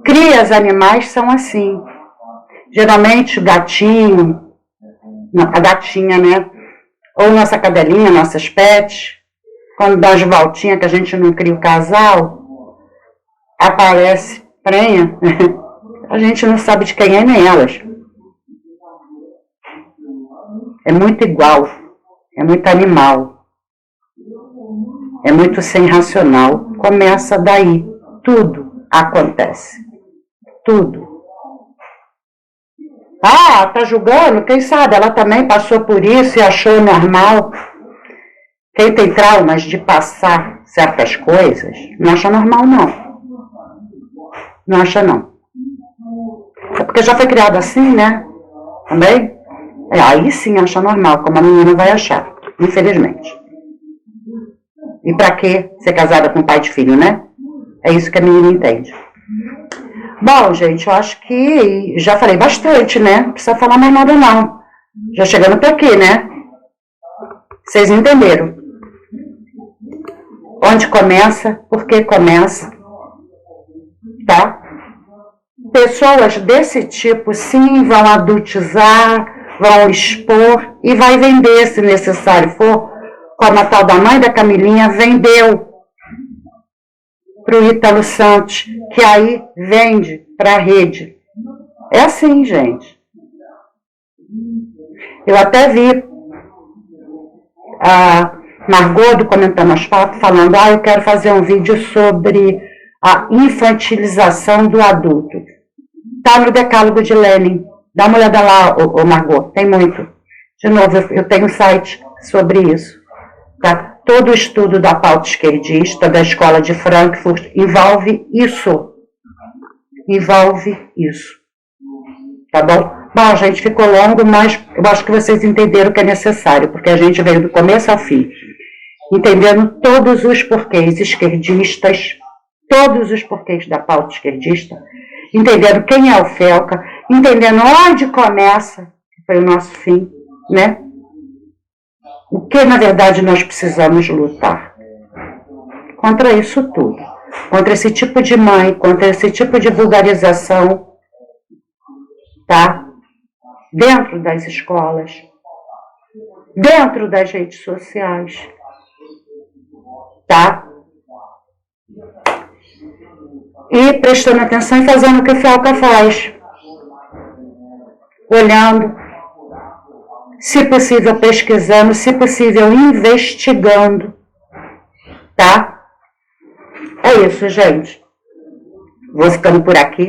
Crias animais são assim. Geralmente o gatinho, a gatinha, né? Ou nossa cadelinha, nossas pets, quando dá as voltinhas que a gente não cria o casal, aparece prenha, a gente não sabe de quem é nem elas. É muito igual, é muito animal, é muito sem racional. Começa daí, tudo acontece, tudo. Ah, tá julgando? Quem sabe? Ela também passou por isso e achou normal. Quem tem traumas de passar certas coisas, não acha normal, não. Não acha, não. É porque já foi criado assim, né? Também? Aí sim acha normal, como a menina vai achar, infelizmente. E pra que ser casada com pai de filho, né? É isso que a menina entende. Bom, gente, eu acho que já falei bastante, né? Não precisa falar mais nada, não. Já chegando por aqui, né? Vocês entenderam. Onde começa, por que começa, tá? Pessoas desse tipo, sim, vão adultizar, vão expor e vai vender, se necessário for, como a tal da mãe da Camilinha vendeu para o Ítalo Santos, que aí vende para a rede. É assim, gente. Eu até vi a Margot comentando as fotos, falando, eu quero fazer um vídeo sobre a infantilização do adulto. Está no decálogo de Lenin. Dá uma olhada lá, Margot, tem muito. De novo, eu tenho um site sobre isso. Tá? Todo o estudo da pauta esquerdista, da escola de Frankfurt, envolve isso. Envolve isso. Tá bom? Bom, gente, ficou longo, mas eu acho que vocês entenderam o que é necessário, porque a gente veio do começo ao fim, entendendo todos os porquês esquerdistas, todos os porquês da pauta esquerdista, entendendo quem é o Felca, entendendo onde começa, que foi o nosso fim, né? O que, na verdade, nós precisamos lutar? Contra isso tudo. Contra esse tipo de mãe, contra esse tipo de vulgarização, tá? Dentro das escolas, dentro das redes sociais, tá? E prestando atenção e fazendo o que o Felca faz. Olhando, se possível pesquisando, se possível investigando, tá? É isso, gente. Vou ficando por aqui.